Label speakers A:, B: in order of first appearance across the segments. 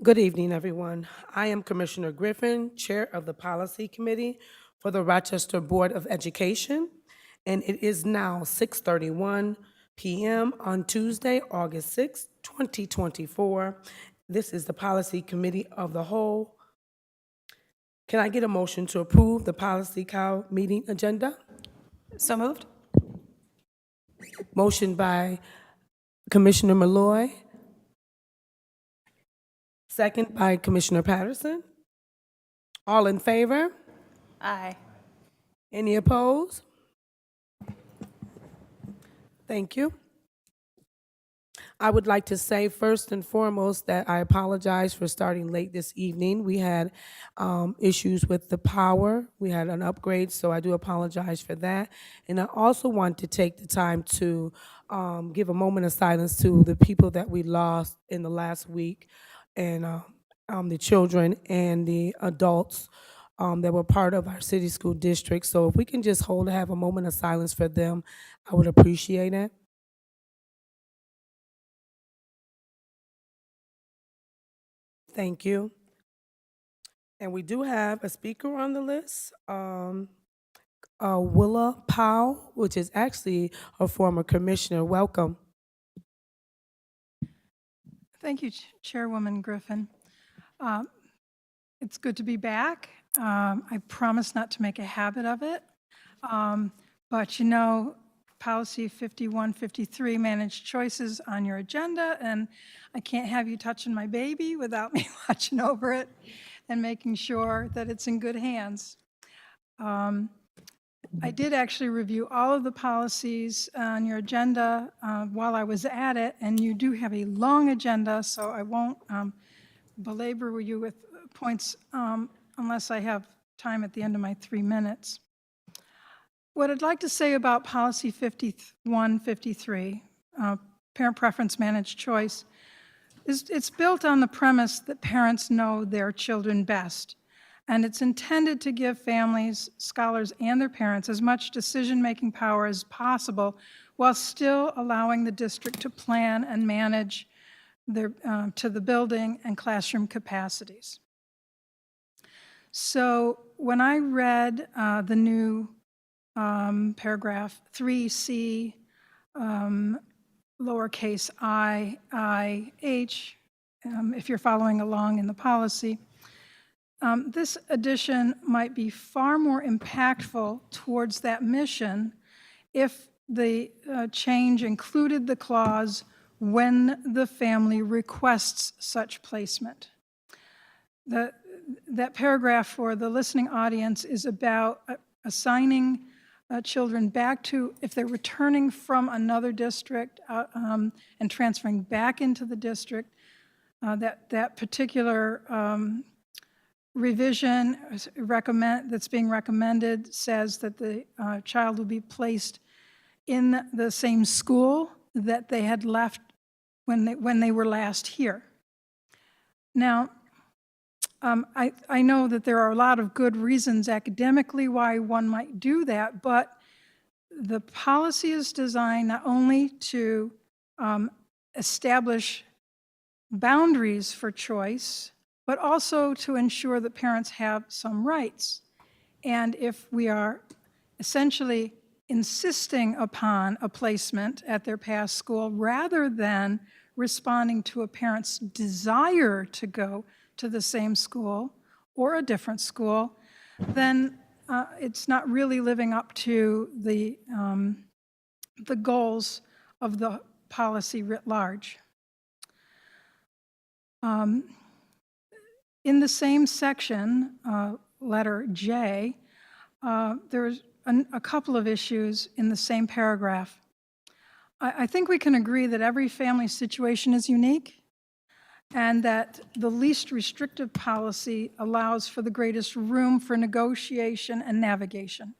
A: Good evening, everyone. I am Commissioner Griffin, Chair of the Policy Committee for the Rochester Board of Education, and it is now 6:31 p.m. on Tuesday, August 6, 2024. This is the Policy Committee of the Whole. Can I get a motion to approve the Policy Cow meeting agenda?
B: So moved.
A: Motion by Commissioner Malloy, second by Commissioner Patterson. All in favor?
B: Aye.
A: Any opposed? Thank you. I would like to say first and foremost that I apologize for starting late this evening. We had issues with the power. We had an upgrade, so I do apologize for that. And I also want to take the time to give a moment of silence to the people that we lost in the last week, and the children and the adults that were part of our city school district. So if we can just have a moment of silence for them, I would appreciate it. Thank you. And we do have a speaker on the list, Willa Powell, which is actually a former commissioner. Welcome.
C: Thank you, Chairwoman Griffin. Um, It's good to be back. I promise not to make a habit of it. But you know, Policy 5153, Managed Choices on your agenda, and I can't have you touching my baby without me watching over it and making sure that it's in good hands. I did actually review all of the policies on your agenda while I was at it, and you do have a long agenda, so I won't belabor you with points unless I have time at the end of my 3 minutes. What I'd like to say about Policy 5153, Parent Preference Managed Choice, is it's built on the premise that parents know their children best. And it's intended to give families, scholars, and their parents as much decision-making power as possible while still allowing the district to plan and manage to the building and classroom capacities. So when I read the new paragraph 3C, lowercase I, H, if you're following along in the policy, this addition might be far more impactful towards that mission if the change included the clause when the family requests such placement. That paragraph for the listening audience is about assigning children back to, if they're returning from another district and transferring back into the district, that particular revision that's being recommended says that the child will be placed in the same school that they had left when they were last here. Now, I know that there are a lot of good reasons academically why one might do that, but the policy is designed not only to establish boundaries for choice, but also to ensure that parents have some rights. And if we are essentially insisting upon a placement at their past school rather than responding to a parent's desire to go to the same school or a different school, then it's not really living up to the goals of the policy writ large. In the same section, letter J, there's a couple of issues in the same paragraph. I think we can agree that every family situation is unique and that the least restrictive policy allows for the greatest room for negotiation and navigation.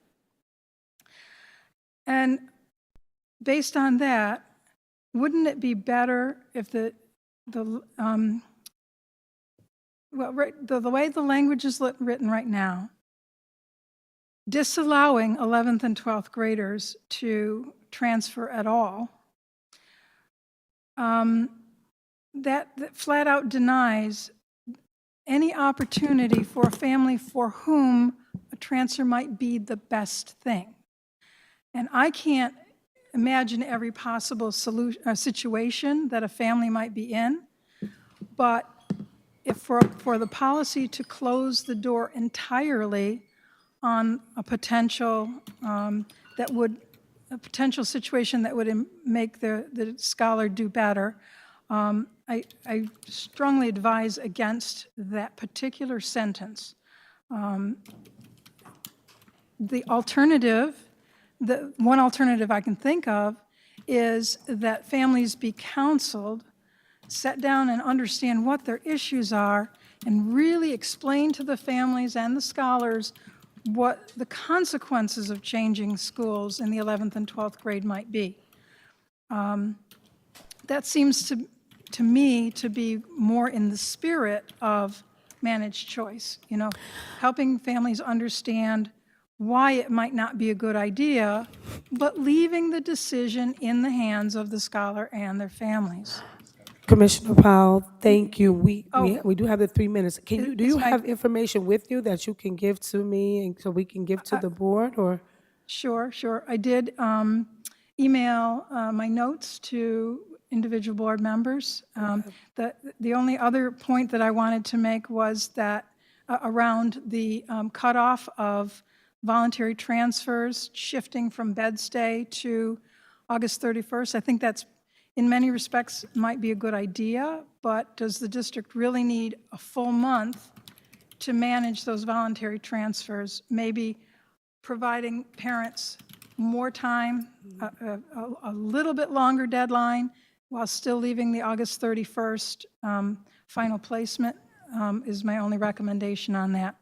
C: And based on that, wouldn't it be better if the way the language is written right now, disallowing 11th and 12th graders to transfer at all, that flat out denies any opportunity for a family for whom a transfer might be the best thing. And I can't imagine every possible situation that a family might be in, but if for the policy to close the door entirely on a potential a potential situation that would make the scholar do better, I strongly advise against that particular sentence. The alternative, the one alternative I can think of is that families be counseled, sit down and understand what their issues are, and really explain to the families and the scholars what the consequences of changing schools in the 11th and 12th grade might be. That seems to me to be more in the spirit of managed choice, you know, helping families understand why it might not be a good idea, but leaving the decision in the hands of the scholar and their families.
A: Commissioner Powell, thank you. We
C: Oh.
A: do have the 3 minutes. Do
C: It's
A: you
C: my-
A: have information with you that you can give to me and so we can give to the board, or?
C: Sure. I did email my notes to individual board members. The only other point that I wanted to make was that around the cutoff of voluntary transfers shifting from bed stay to August 31st, I think that's in many respects might be a good idea, but does the district really need a full month to manage those voluntary transfers? Maybe providing parents more time, a little bit longer deadline, while still leaving the August 31st final placement is my only recommendation on that.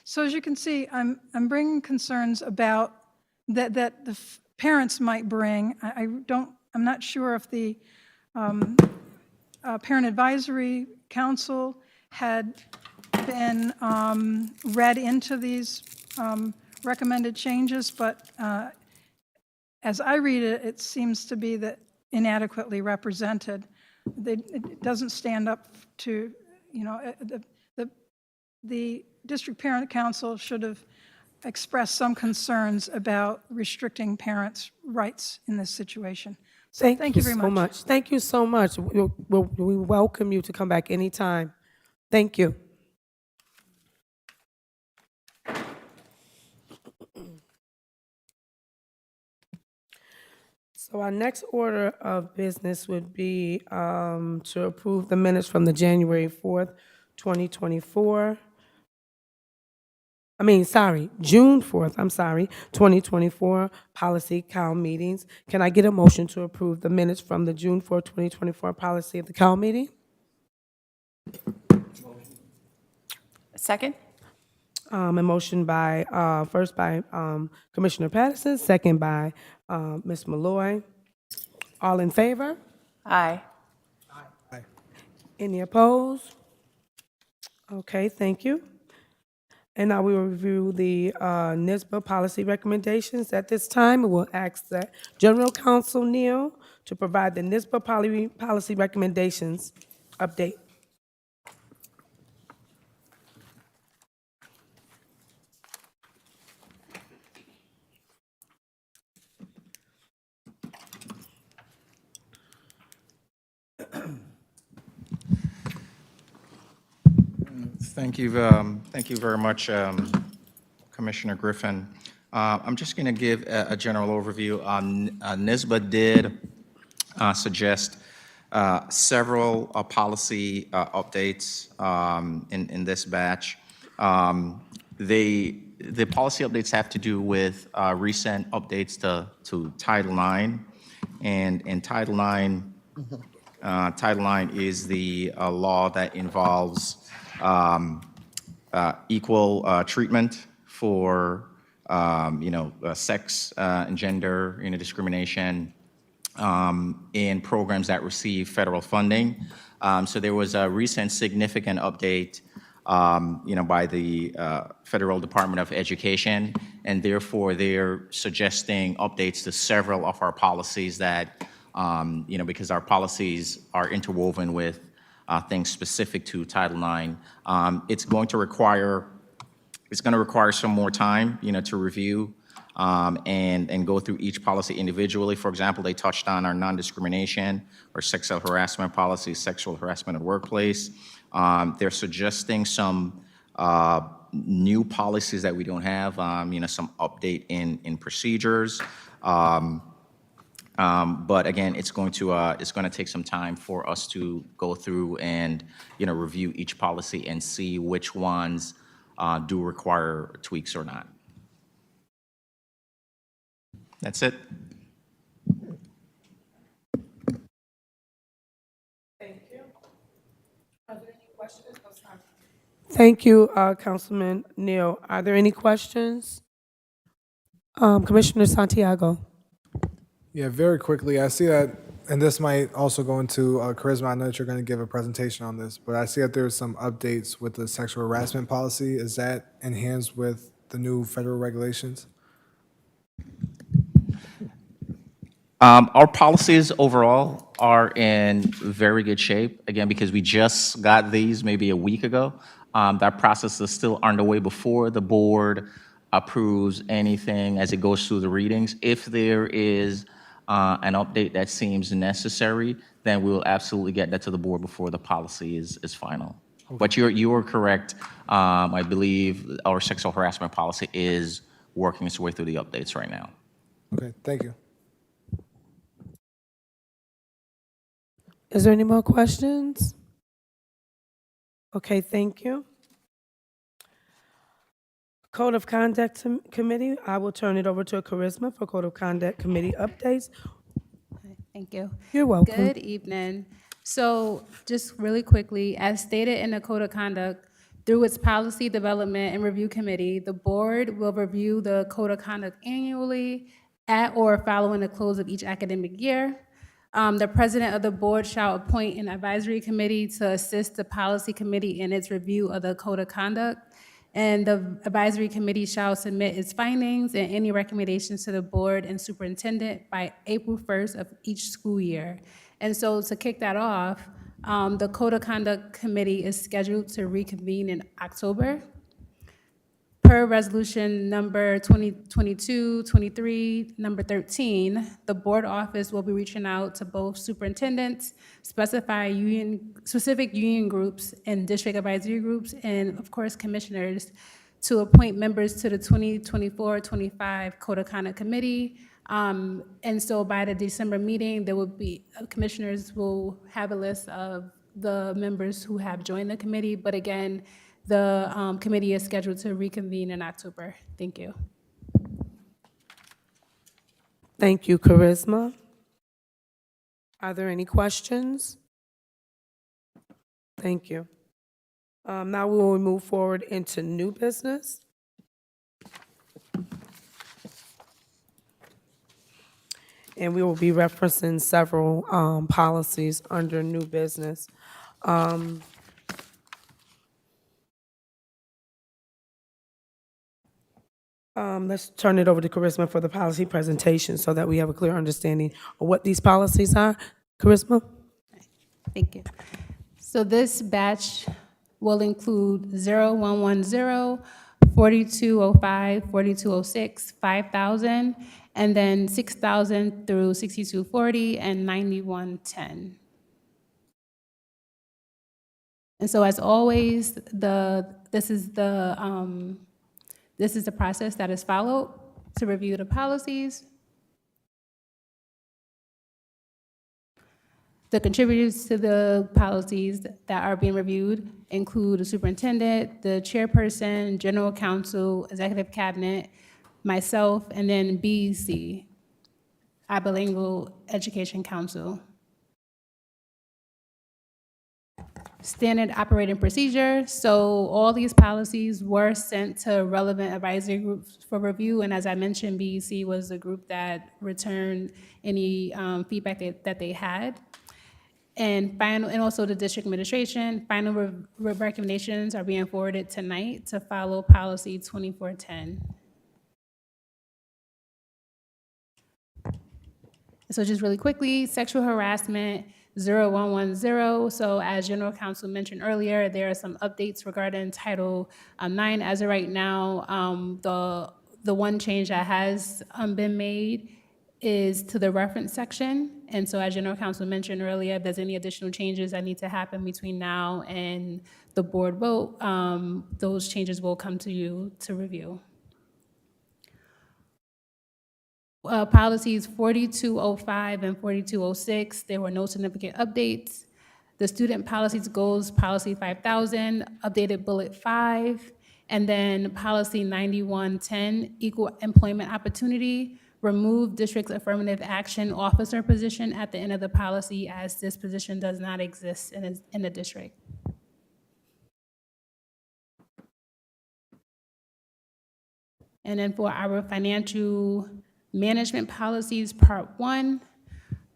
C: So as you can see, I'm bringing concerns about that the parents might bring. I'm not sure if the Parent Advisory Council had been read into these recommended changes, but as I read it, it seems to be that inadequately represented. It doesn't stand up to, you know, the District Parent Council should have expressed some concerns about restricting parents' rights in this situation. So thank you very
A: so much. Thank you so much. We welcome you to come back anytime. Thank you. So our next order of business would be to approve the minutes from the January 4th, 2024. June 4th, 2024 Policy Cal meetings. Can I get a motion to approve the minutes from the June 4th, 2024 Policy of the Cal meeting?
B: Second?
A: A motion by, first by Commissioner Patterson, second by Ms. Malloy. All in favor?
B: Aye.
A: Any opposed? Okay, thank you. And now we will review the NISBA policy recommendations. At this time, we will ask the General Counsel Neal to provide the NISBA policy recommendations update.
D: Thank you very much, Commissioner Griffin. I'm just going to give a general overview. NISBA did suggest several policy updates in this batch. The policy updates have to do with recent updates to Title IX, and Title IX is the law that involves equal treatment for sex and gender discrimination in programs that receive federal funding. So there was a recent significant update by the Federal Department of Education, and therefore they're suggesting updates to several of our policies that because our policies are interwoven with things specific to Title IX. It's going to require some more time, to review and go through each policy individually. For example, they touched on our non-discrimination or sexual harassment policy, sexual harassment in the workplace. They're suggesting some new policies that we don't have, some update in procedures. But again, it's going to take some time for us to go through and, review each policy and see which ones do require tweaks or not. That's it.
A: Thank you, Councilman Neal. Are there any questions? Commissioner Santiago.
E: Yeah, very quickly. I see that, and this might also go into Charisma. I know that you're going to give a presentation on this, but I see that there's some updates with the sexual harassment policy. Is that enhanced with the new federal regulations?
D: Our policies overall are in very good shape, again, because we just got these maybe a week ago. That process is still underway before the board approves anything as it goes through the readings. If there is an update that seems necessary, then we'll absolutely get that to the board before the policy is final. Okay. But you are correct. I believe our sexual harassment policy is working its way through the updates right now.
E: Okay, thank you.
A: Is there any more questions? Okay, thank you. Code of Conduct Committee, I will turn it over to Charisma for Code of Conduct Committee updates.
F: Thank you.
A: You're welcome.
F: Good evening. So just really quickly, as stated in the Code of Conduct, through its Policy Development and Review Committee, the board will review the Code of Conduct annually at or following the close of each academic year. The president of the board shall appoint an advisory committee to assist the policy committee in its review of the Code of Conduct. And the advisory committee shall submit its findings and any recommendations to the board and superintendent by April 1st of each school year. And so to kick that off, the Code of Conduct Committee is scheduled to reconvene in October. Per resolution number 2022-23, number 13, the board office will be reaching out to both superintendents, specific union groups and district advisory groups, and of course commissioners to appoint members to the 2024-25 Code of Conduct Committee. And so by the December meeting, there will be, commissioners will have a list of the members who have joined the committee, but again, the committee is scheduled to reconvene in October. Thank you.
A: Thank you, Charisma. Are there any questions? Thank you. Now we will move forward into new business. And we will be referencing several policies under new business. Let's turn it over to Charisma for the policy presentation so that we have a clear understanding of what these policies are. Charisma?
F: Thank you. So this batch will include 0110, 4205, 4206, 5000, and then 6000 through 6240 and 9110. And so as always, this is the process that is followed to review the policies. The contributors to the policies that are being reviewed include the superintendent, the chairperson, general counsel, executive cabinet, myself, and then BEC, Bilingual Education Council. Standard operating procedure. So all these policies were sent to relevant advisory groups for review. And as I mentioned, BEC was the group that returned any feedback that they had. And also the district administration, final recommendations are being forwarded tonight to follow policy 2410. So just really quickly, sexual harassment. 0110. So as General Counsel mentioned earlier, there are some updates regarding Title IX. As of right now, the one change that has been made is to the reference section. And so as General Counsel mentioned earlier, if there's any additional changes that need to happen between now and the board vote, those changes will come to you to review. Policies 4205 and 4206, there were no significant updates. The student policies goals, policy 5000, updated bullet 5, and then policy 9110, equal employment opportunity, remove district's affirmative action officer position at the end of the policy, as this position does not exist in the district. And then for our financial management policies, part 1,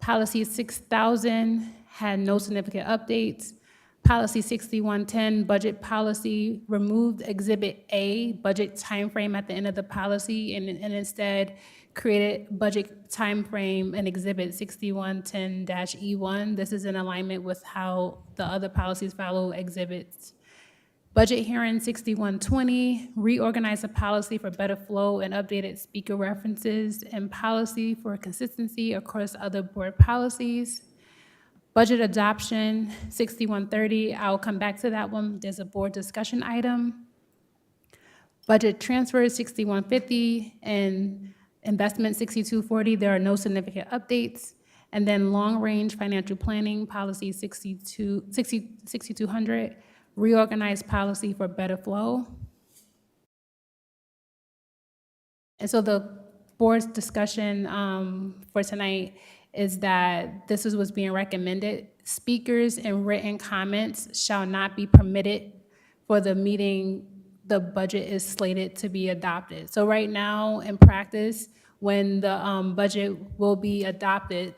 F: policy 6000 had no significant updates. Policy 6110, budget policy, removed exhibit A, budget timeframe at the end of the policy, and instead created budget timeframe in exhibit 6110-E1. This is in alignment with how the other policies follow exhibits. Budget hearing 6120, reorganize the policy for better flow and updated speaker references and policy for consistency across other board policies. Budget adoption 6130, I'll come back to that one. There's a board discussion item. Budget transfer 6150 and investment 6240, there are no significant updates. And then long-range financial planning policy 6200, reorganized policy for better flow. And so the board's discussion for tonight is that this is what's being recommended. Speakers and written comments shall not be permitted for the meeting the budget is slated to be adopted. So right now, in practice, when the budget will be adopted,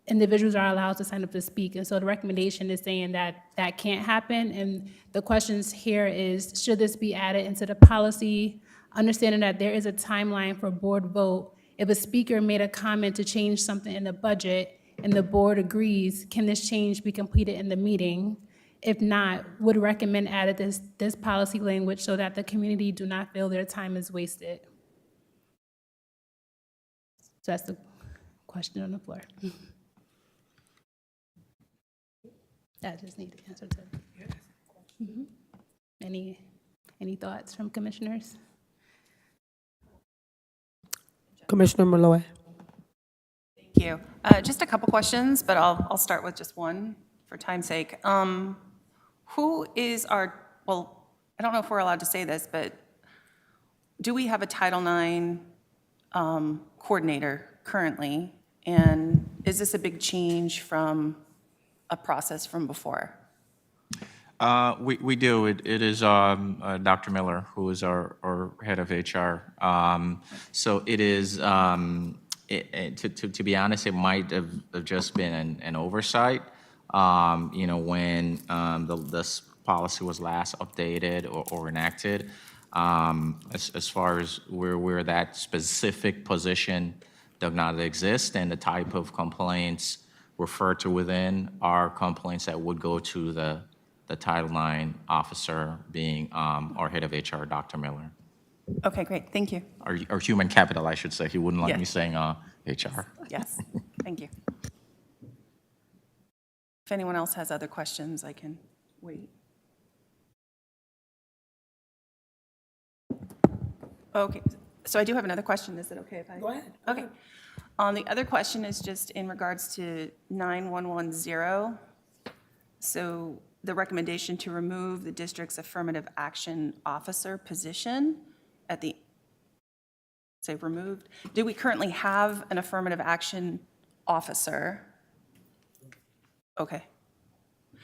F: individuals are allowed to sign up to speak. And so the recommendation is saying that that can't happen. And the questions here is, should this be added into the policy? Understanding that there is a timeline for board vote. If a speaker made a comment to change something in the budget and the board agrees, can this change be completed in the meeting? If not, would recommend added this policy language so that the community do not feel their time is wasted. So that's the question on the floor. I just need the answer to it. Any thoughts from commissioners?
A: Commissioner Malloy.
B: Thank you. Just a couple questions, but I'll start with just one for time's sake. Who is our, well, I don't know if we're allowed to say this, but do we have a Title IX coordinator currently? And is this a big change from a process from before?
D: We do. It is Dr. Miller, who is our head of HR. So it is, to be honest, it might have just been an oversight. When this policy was last updated or enacted, as far as where that specific position does not exist, and the type of complaints referred to within are complaints that would go to the Title IX officer, being our head of HR, Dr. Miller.
B: Okay, great. Thank you.
D: Or human capital, I should say. He wouldn't like me
B: Yes.
D: saying HR.
B: Yes, thank you. If anyone else has other questions, I can wait. Okay, so I do have another question. Is it okay if I?
A: Go ahead.
B: Okay. The other question is just in regards to 9110. So the recommendation to remove the district's affirmative action officer position at the, say removed. Do we currently have an affirmative action officer? Okay.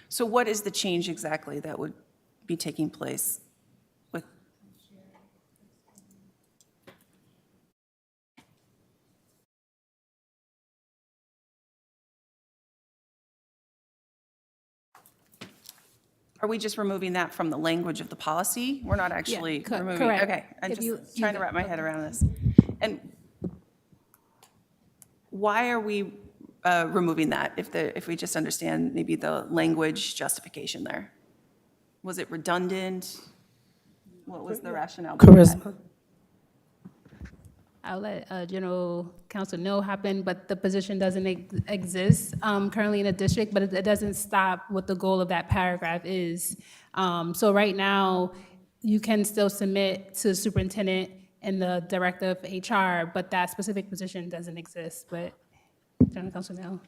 B: So what is the change exactly that would be taking place with? Are we just removing that from the language of the policy? We're not actually removing?
F: correct.
B: Okay, I'm
F: If you-
B: just trying to wrap my head around this. And why are we removing that, if we just understand maybe the language justification there. Was it redundant? What was the rationale? behind that?
A: Charisma.
F: I'll let General Counsel know happened, but the position doesn't exist currently in the district, but it doesn't stop what the goal of that paragraph is. So right now, you can still submit to the superintendent and the director of HR, but that specific position doesn't exist, but General Counsel now.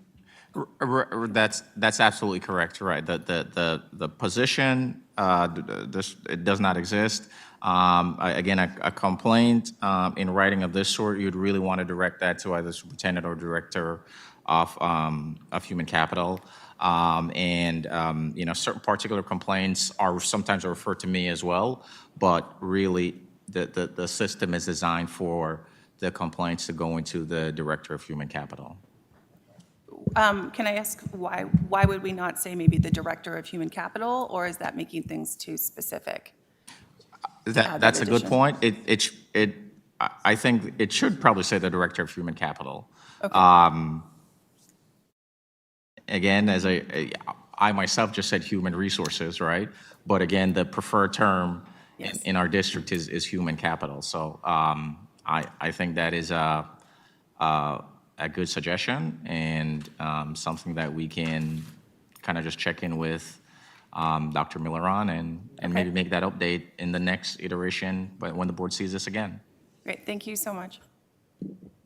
D: That's absolutely correct, right. The position, it does not exist. Again, a complaint in writing of this sort, you'd really want to direct that to either superintendent or director of human capital. Certain particular complaints are sometimes referred to me as well, but really, the system is designed for the complaints to go into the director of human capital.
B: Can I ask why would we not say maybe the director of human capital, or is that making things too specific?
D: That's a good
B: addition.
D: point. I think it should probably say the director of human capital. Again, as I myself just said human resources, right? But again, the preferred term
B: Yes.
D: in our district is human capital. So I think that is a good suggestion and something that we can kind of just check in with Dr. Miller on and maybe make that update in the next iteration, but when the board sees this again.
B: Great, thank you so much.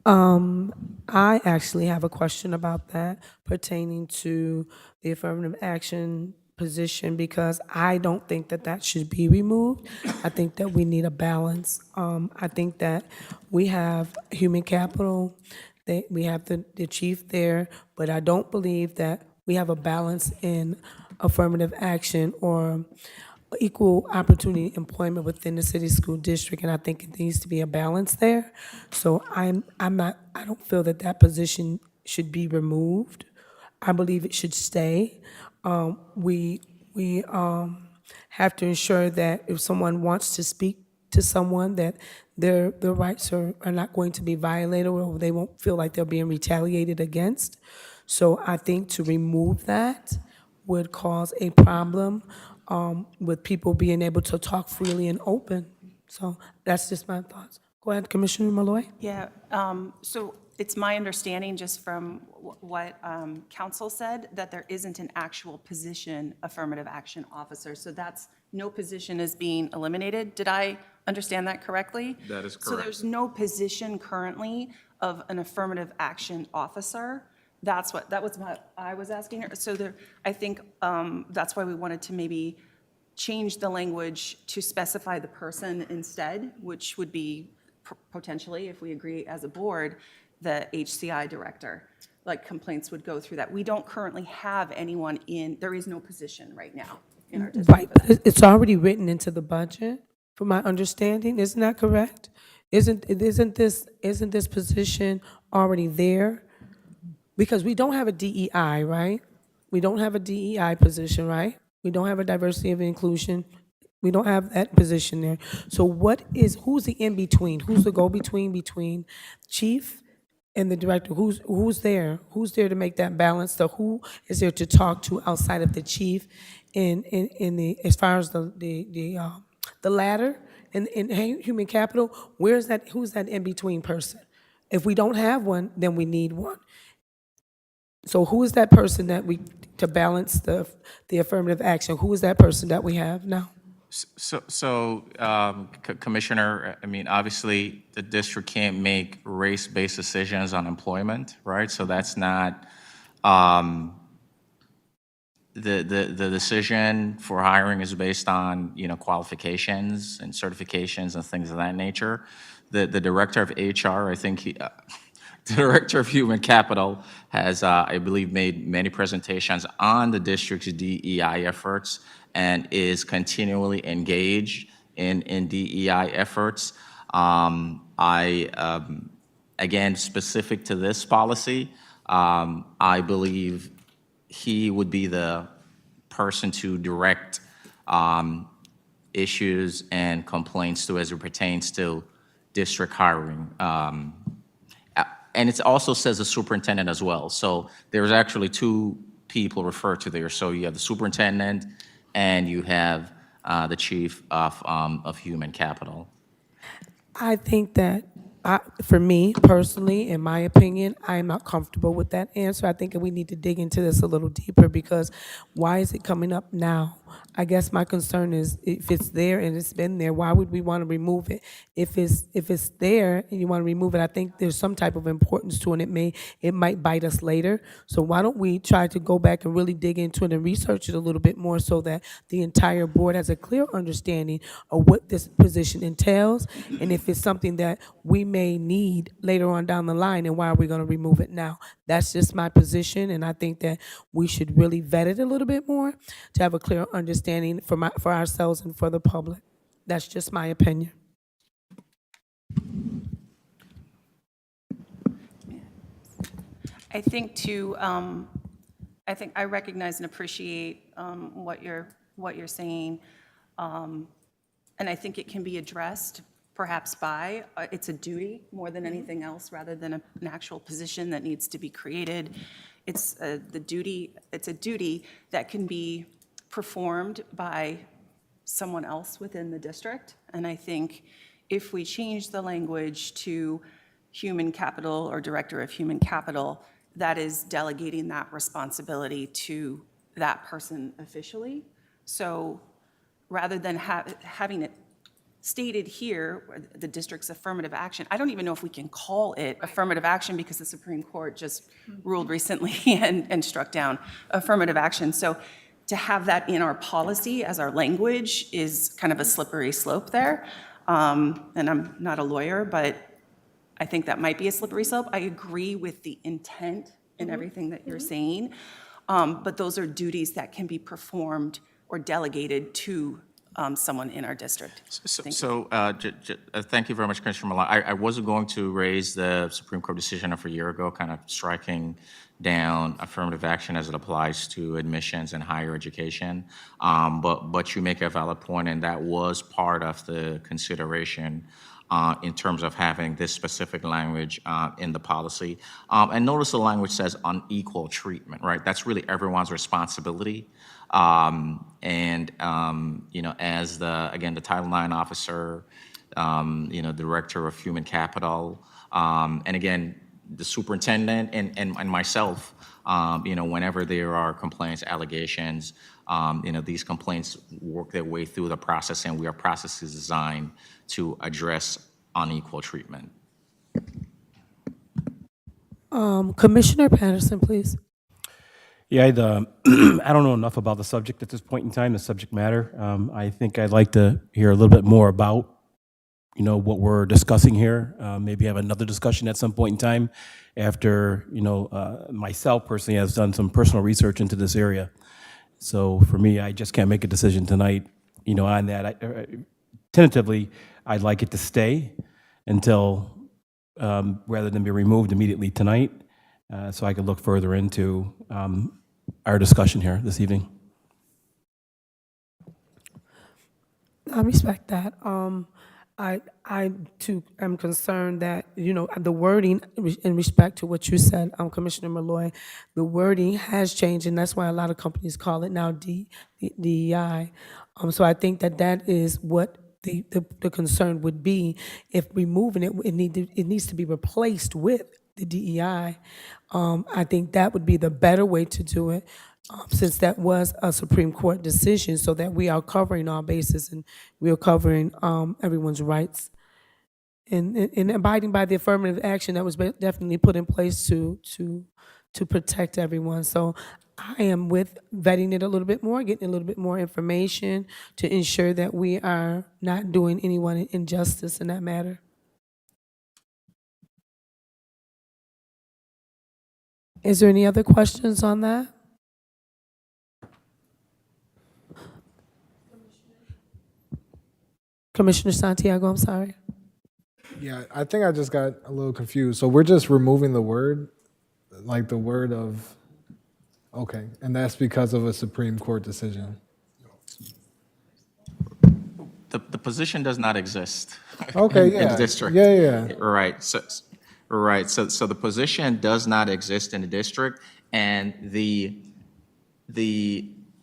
A: I actually have a question about that pertaining to the affirmative action position, because I don't think that that should be removed. I think that we need a balance. I think that we have human capital, we have the chief there, but I don't believe that we have a balance in affirmative action or equal opportunity employment within the city school district, and I think it needs to be a balance there. So I don't feel that that position should be removed. I believe it should stay. We have to ensure that if someone wants to speak to someone, that their rights are not going to be violated, or they won't feel like they're being retaliated against. So I think to remove that would cause a problem with people being able to talk freely and open. So that's just my thoughts. Go ahead, Commissioner Malloy.
B: Yeah, so it's my understanding, just from what council said, that there isn't an actual position affirmative action officer. So that's, no position is being eliminated. Did I understand that correctly?
D: That is
B: So
D: correct.
B: there's no position currently of an affirmative action officer. That was what I was asking her. So there, I think that's why we wanted to maybe change the language to specify the person instead, which would be potentially, if we agree as a board, the HCI director. Like, complaints would go through that. We don't currently have anyone there is no position right now in our district.
A: Right, but it's already written into the budget, from my understanding. Isn't that correct? Isn't this position already there? Because we don't have a DEI, right? We don't have a DEI position, right? We don't have a diversity of inclusion. We don't have that position there. So who's the in-between? Who's the go-between between chief and the director? Who's there? Who's there to make that balance? So who is there to talk to outside of the chief in the, as far as the ladder in human capital? Who's that in-between person? If we don't have one, then we need one. So who is that person to balance the affirmative action? Who is that person that we have now?
D: Commissioner, I mean, obviously, the district can't make race-based decisions on employment, right? So that's not, the decision for hiring is based on, qualifications and certifications and things of that nature. The director of HR, I think the Director of Human Capital has, I believe, made many presentations on the district's DEI efforts and is continually engaged in DEI efforts. Again, specific to this policy, I believe he would be the person to direct issues and complaints to as it pertains to district hiring. And it also says the superintendent as well. So there's actually two people referred to there. So you have the superintendent and you have the chief of human capital.
A: I think that, for me personally, in my opinion, I am not comfortable with that answer. I think that we need to dig into this a little deeper, because why is it coming up now? I guess my concern is, if it's there and it's been there, why would we want to remove it? If it's there and you want to remove it, I think there's some type of importance to it, and it might bite us later. So why don't we try to go back and really dig into it and research it a little bit more, so that the entire board has a clear understanding of what this position entails, and if it's something that we may need later on down the line, and why are we going to remove it now? That's just my position, and I think that we should really vet it a little bit more to have a clear understanding for ourselves and for the public. That's just my opinion.
B: I think too, I think I recognize and appreciate what you're saying. And I think it can be addressed perhaps by, it's a duty more than anything else, rather than an actual position that needs to be created. It's a duty that can be performed by someone else within the district. And I think if we change the language to human capital or director of human capital, that is delegating that responsibility to that person officially. So rather than having it stated here, the district's affirmative action, I don't even know if we can call it affirmative action, because the Supreme Court just ruled recently and struck down affirmative action. So to have that in our policy as our language is kind of a slippery slope there. And I'm not a lawyer, but I think that might be a slippery slope. I agree with the intent in everything that you're saying, but those are duties that can be performed or delegated to someone in our district.
D: Thank you very much, Commissioner Milan. I wasn't going to raise the Supreme Court decision of a year ago, kind of striking down affirmative action as it applies to admissions and higher education. But you make a valid point, and that was part of the consideration in terms of having this specific language in the policy. And notice the language says unequal treatment, right? That's really everyone's responsibility. As the Title IX officer, director of human capital, and again, the superintendent and myself, whenever there are complaints, allegations, these complaints work their way through the process, and we have processes designed to address unequal treatment.
A: Commissioner Patterson, please.
G: Yeah, I don't know enough about the subject at this point in time, the subject matter. I think I'd like to hear a little bit more about, what we're discussing here. Maybe have another discussion at some point in time after, myself personally has done some personal research into this area. So for me, I just can't make a decision tonight, on that. Tentatively, I'd like it to stay until, rather than be removed immediately tonight, so I could look further into our discussion here this evening.
A: I respect that. I too am concerned that, the wording in respect to what you said, Commissioner Malloy, the wording has changed, and that's why a lot of companies call it now DEI. So I think that is what the concern would be. If removing it, it needs to be replaced with the DEI. I think that would be the better way to do it, since that was a Supreme Court decision, so that we are covering our bases and we are covering everyone's rights and abiding by the affirmative action that was definitely put in place to protect everyone. So I am with vetting it a little bit more, getting a little bit more information to ensure that we are not doing anyone injustice in that matter. Is there any other questions on that? Commissioner Santiago, I'm sorry.
E: Yeah, I think I just got a little confused. So we're just removing the word, like the word of, okay, and that's because of a Supreme Court decision.
D: The position does not exist.
E: Okay,
D: in
E: yeah.
D: the district.
E: Yeah.
D: Right. So Right, so the position does not exist in the district, and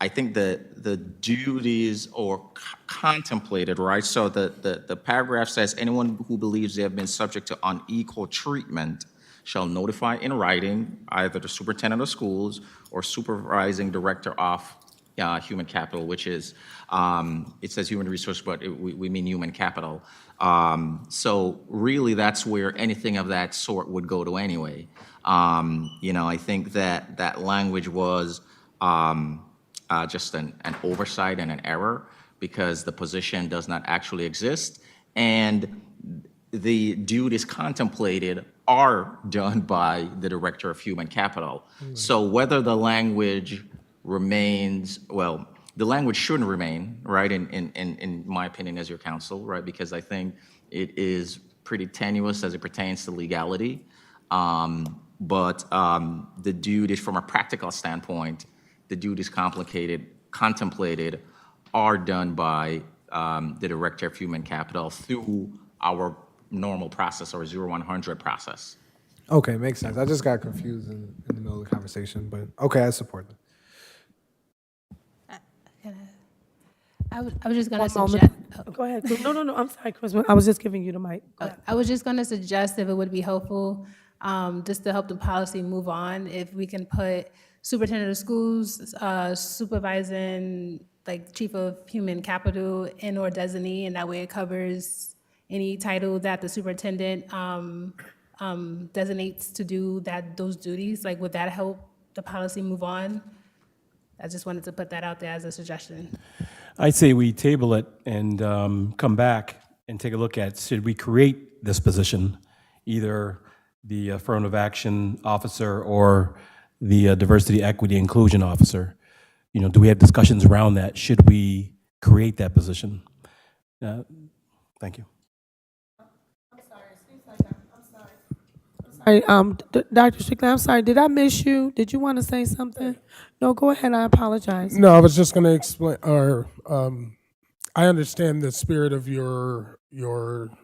D: I think the duties or contemplated, right? So the paragraph says, anyone who believes they have been subject to unequal treatment shall notify in writing either the superintendent of schools or supervising director of human capital, which is, it says human resource, but we mean human capital. So really, that's where anything of that sort would go to anyway. I think that language was just an oversight and an error because the position does not actually exist, and the duties contemplated are done by the Director of Human Capital. So whether the language remains, well, the language shouldn't remain, right, in my opinion as your counsel, right, because I think it is pretty tenuous as it pertains to legality. But the duties, from a practical standpoint, the duties contemplated are done by the Director of Human Capital through our normal process or 0100 process.
E: Okay, makes sense. I just got confused in the middle of the conversation, but okay, I support that.
F: I was just gonna
A: One
F: suggest.
A: moment. Go ahead. No, I'm sorry, Charisma. I was just giving you the mic. Go ahead.
F: I was just going to suggest if it would be helpful, just to help the policy move on, if we can put superintendent of schools, supervising, like chief of human capital and or designee, and that way it covers any title that the superintendent designates to do those duties. Like, would that help the policy move on? I just wanted to put that out there as a suggestion.
G: I'd say we table it and come back and take a look at, should we create this position, either the affirmative action officer or the diversity, equity, inclusion officer? Do we have discussions around that? Should we create that position? Thank you.
A: Dr. Strickland, I'm sorry, did I miss you? Did you want to say something? No, go ahead, I apologize.
H: No, I was just going to explain, I understand the spirit of your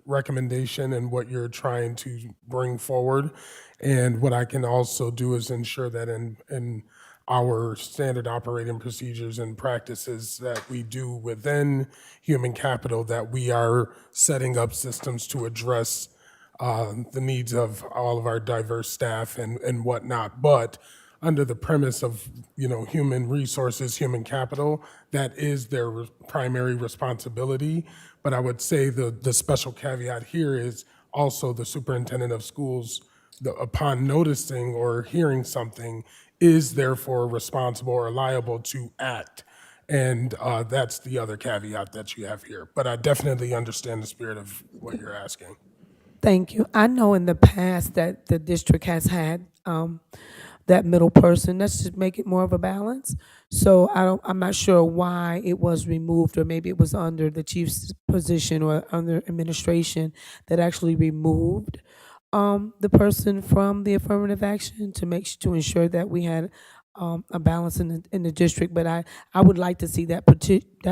H: recommendation and what you're trying to bring forward. And what I can also do is ensure that in our standard operating procedures and practices that we do within human capital, that we are setting up systems to address the needs of all of our diverse staff and whatnot. But under the premise of, human resources, human capital, that is their primary responsibility. But I would say the special caveat here is also the superintendent of schools, upon noticing or hearing something, is therefore responsible or liable to act. And that's the other caveat that you have here. But I definitely understand the spirit of what you're asking.
A: Thank you. I know in the past that the district has had that middle person. Let's just make it more of a balance. So I'm not sure why it was removed, or maybe it was under the chief's position or under administration that actually removed the person from the affirmative action to ensure that we had a balance in the district. But I would like to see that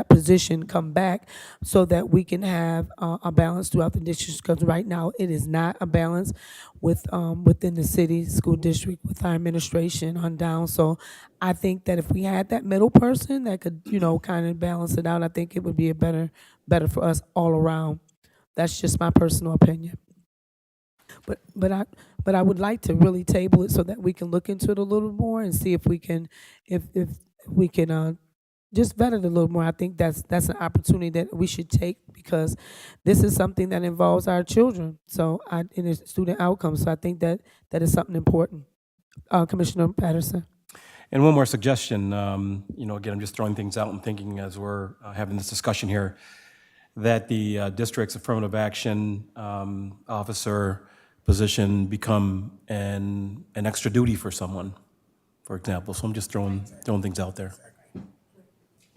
A: position come back so that we can have a balance throughout the district, because right now it is not a balance within the city school district with our administration on down. So I think that if we had that middle person that could, kind of balance it out, I think it would be better for us all around. That's just my personal opinion. But I would like to really table it so that we can look into it a little more and see if we can just vet it a little more. I think that's an opportunity that we should take, because this is something that involves our children. So in the student outcomes. So I think that is something important. Commissioner Patterson.
G: And one more suggestion, again, I'm just throwing things out and thinking as we're having this discussion here, that the district's affirmative action officer position become an extra duty for someone, for example. So I'm just throwing things out there.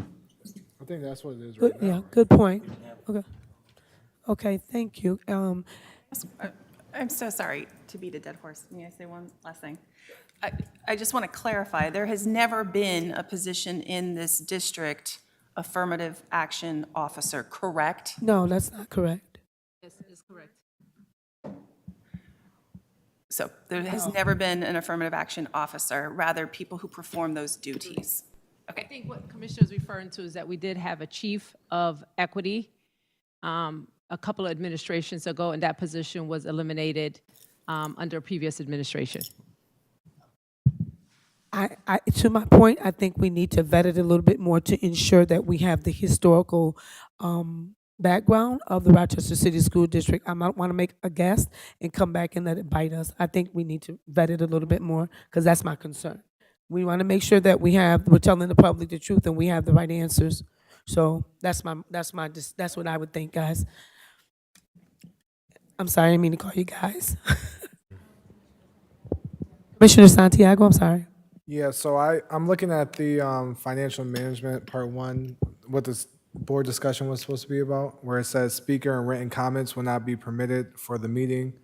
E: I think that's what it is
A: Good,
E: right now.
A: yeah, good point. Okay, thank you.
B: I'm so sorry to beat a dead horse. May I say one last thing? I just want to clarify, there has never been a position in this district, affirmative action officer, correct?
A: No, that's not correct.
F: Yes, it is correct.
B: So there has never been an affirmative action officer, rather people who perform those duties.
I: I think what Commissioner's referring to is that we did have a chief of equity a couple of administrations ago, and that position was eliminated under a previous administration.
A: To my point, I think we need to vet it a little bit more to ensure that we have the historical background of the Rochester City School District. I might want to make a guess and come back and let it bite us. I think we need to vet it a little bit more, because that's my concern. We want to make sure that we're telling the public the truth and we have the right answers. So that's what I would think, guys. I'm sorry, I didn't mean to call you guys. Commissioner Santiago, I'm sorry.
E: Yeah, so I'm looking at the financial management part one, what this board discussion was supposed to be about, where it says speaker and written comments will not be permitted for the meeting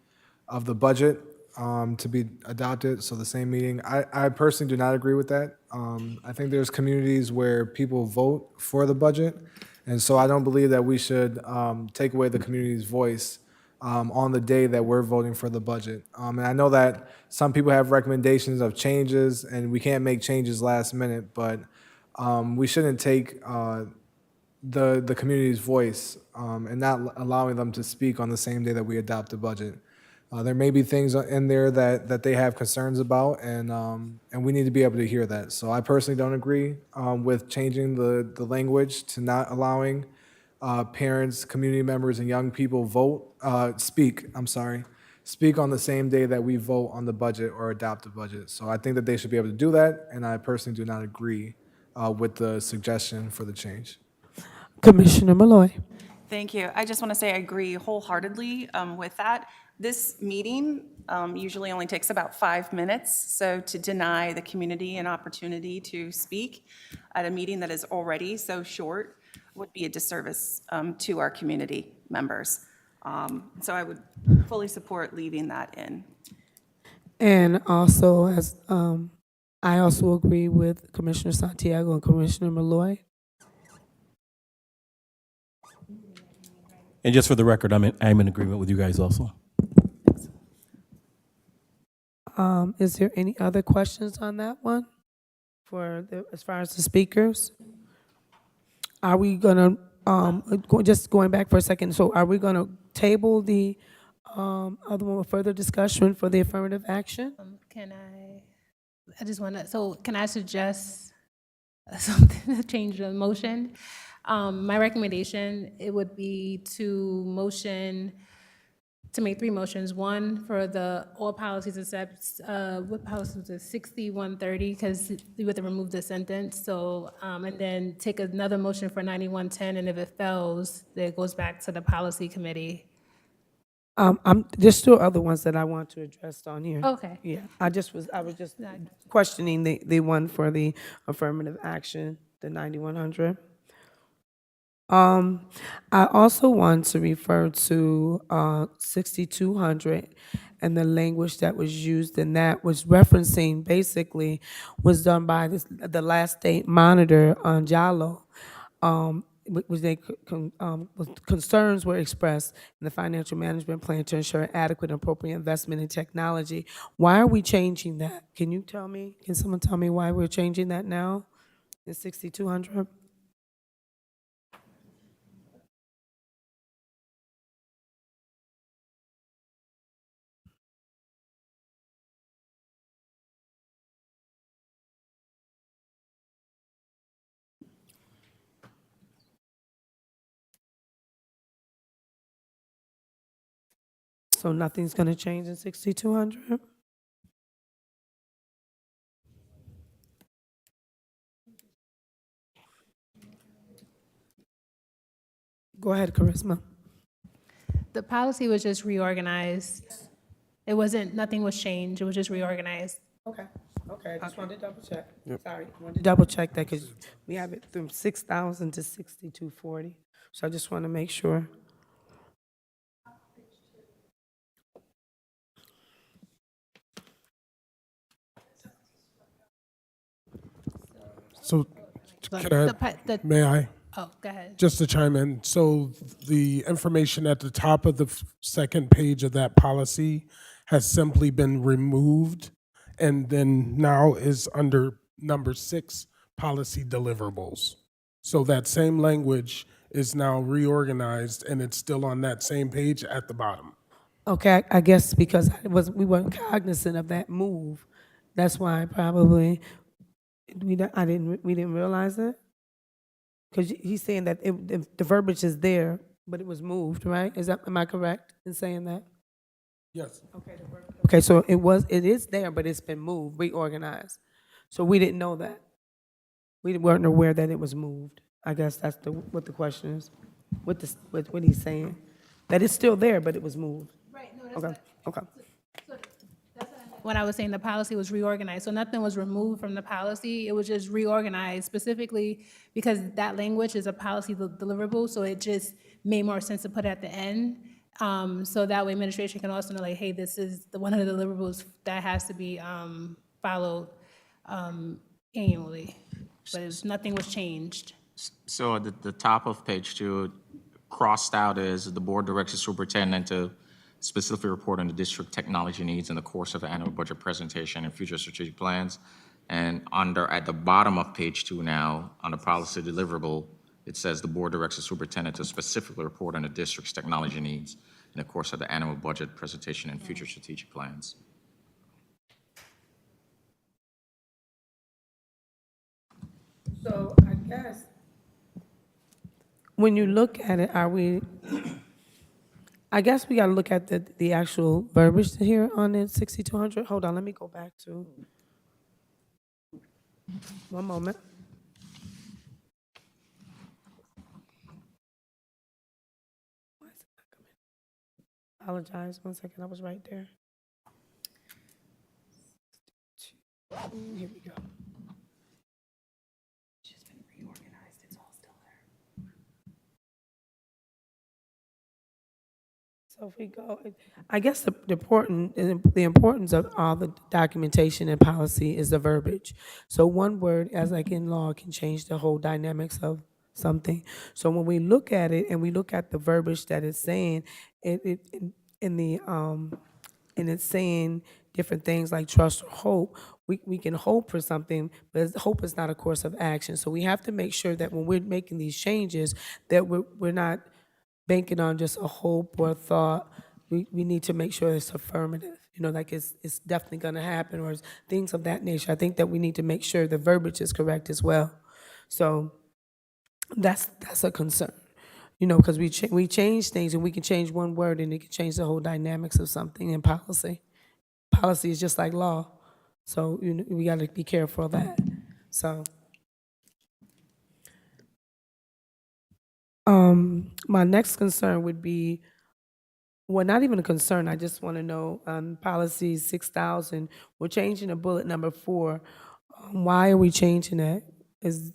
E: of the budget to be adopted, so the same meeting. I personally do not agree with that. I think there's communities where people vote for the budget, and so I don't believe that we should take away the community's voice on the day that we're voting for the budget. And I know that some people have recommendations of changes, and we can't make changes last minute, but we shouldn't take the community's voice and not allowing them to speak on the same day that we adopt the budget. There may be things in there that they have concerns about, and we need to be able to hear that. So I personally don't agree with changing the language to not allowing parents, community members, and young people speak on the same day that we vote on the budget or adopt the budget. So I think that they should be able to do that, and I personally do not agree with the suggestion for the change.
A: Commissioner Malloy.
B: Thank you. I just want to say I agree wholeheartedly with that. This meeting usually only takes about 5 minutes, so to deny the community an opportunity to speak at a meeting that is already so short would be a disservice to our community members. So I would fully support leaving that in.
A: And also, I also agree with Commissioner Santiago and Commissioner Malloy.
G: And just for the record, I'm in agreement with you guys also.
A: Is there any other questions on that one as far as the speakers? Are we gonna, just going back for a second, so are we gonna table the other one with further discussion for the affirmative action?
F: I just want to, so can I suggest something to change the motion? My recommendation, it would be to make 3 motions. One for all policies except, what policy was it, 6130, because we would have removed the sentence. So, and then take another motion for 9110, and if it fails, then it goes back to the policy committee.
A: There's still other ones that I want to address on here.
F: Okay.
A: Yeah, I was just questioning the one for the affirmative action, the 9100. I also want to refer to 6200 and the language that was used in that was referencing, basically, was done by the last state monitor on Jalo. Concerns were expressed in the financial management plan to ensure adequate and appropriate investment in technology. Why are we changing that? Can someone tell me why we're changing that now in 6200? So nothing's going to change in 6200? Go ahead, Charisma.
F: The policy was just reorganized. It wasn't, nothing was changed, it was just reorganized.
A: Okay, I just wanted to double check. Sorry, I wanted to double check that because we have it from 6,000 to 6,240. So I just want to make sure.
H: So may I?
F: Oh, go ahead.
H: Just to chime in, so the information at the top of the second page of that policy has simply been removed and then now is under number 6, policy deliverables. So that same language is now reorganized and it's still on that same page at the bottom.
A: Okay, I guess because we weren't cognizant of that move. That's why probably we didn't realize it. Because he's saying that the verbiage is there, but it was moved, right? Am I correct in saying that?
H: Yes.
A: Okay, so it is there, but it's been moved, reorganized. So we didn't know that. We weren't aware that it was moved. I guess that's what the question is, what he's saying. That it's still there, but it was moved.
F: Right, no,
A: Okay, okay.
F: when I was saying the policy was reorganized. So nothing was removed from the policy. It was just reorganized specifically because that language is a policy deliverable. So it just made more sense to put it at the end. So that way administration can also know like, hey, this is one of the deliverables that has to be followed annually. But nothing was changed.
D: So at the top of page 2, crossed out is the board directs the superintendent to specifically report on the district technology needs in the course of the annual budget presentation and future strategic plans. And at the bottom of page 2 now, on the policy deliverable, it says the board directs the superintendent to specifically report on the district's technology needs in the course of the annual budget presentation and future strategic plans.
A: So I guess when you look at it, I guess we gotta look at the actual verbiage here on the 6200. Hold on, let me go back to, one moment. Why is it not coming? Apologize, 1 second, I was right there. Here we go. So if we go, I guess the importance of all the documentation and policy is the verbiage. So one word, as like in law, can change the whole dynamics of something. So when we look at it and we look at the verbiage that it's saying, and it's saying different things like trust or hope, we can hope for something, but hope is not a course of action. So we have to make sure that when we're making these changes, that we're not banking on just a hope or a thought. We need to make sure it's affirmative, like it's definitely gonna happen or things of that nature. I think that we need to make sure the verbiage is correct as well. So that's a concern, because we change things and we can change one word and it can change the whole dynamics of something in policy. Policy is just like law. So we gotta be careful of that. So my next concern would be, well, not even a concern, I just want to know, policy 6,000, we're changing the bullet number 4. Why are we changing that? Is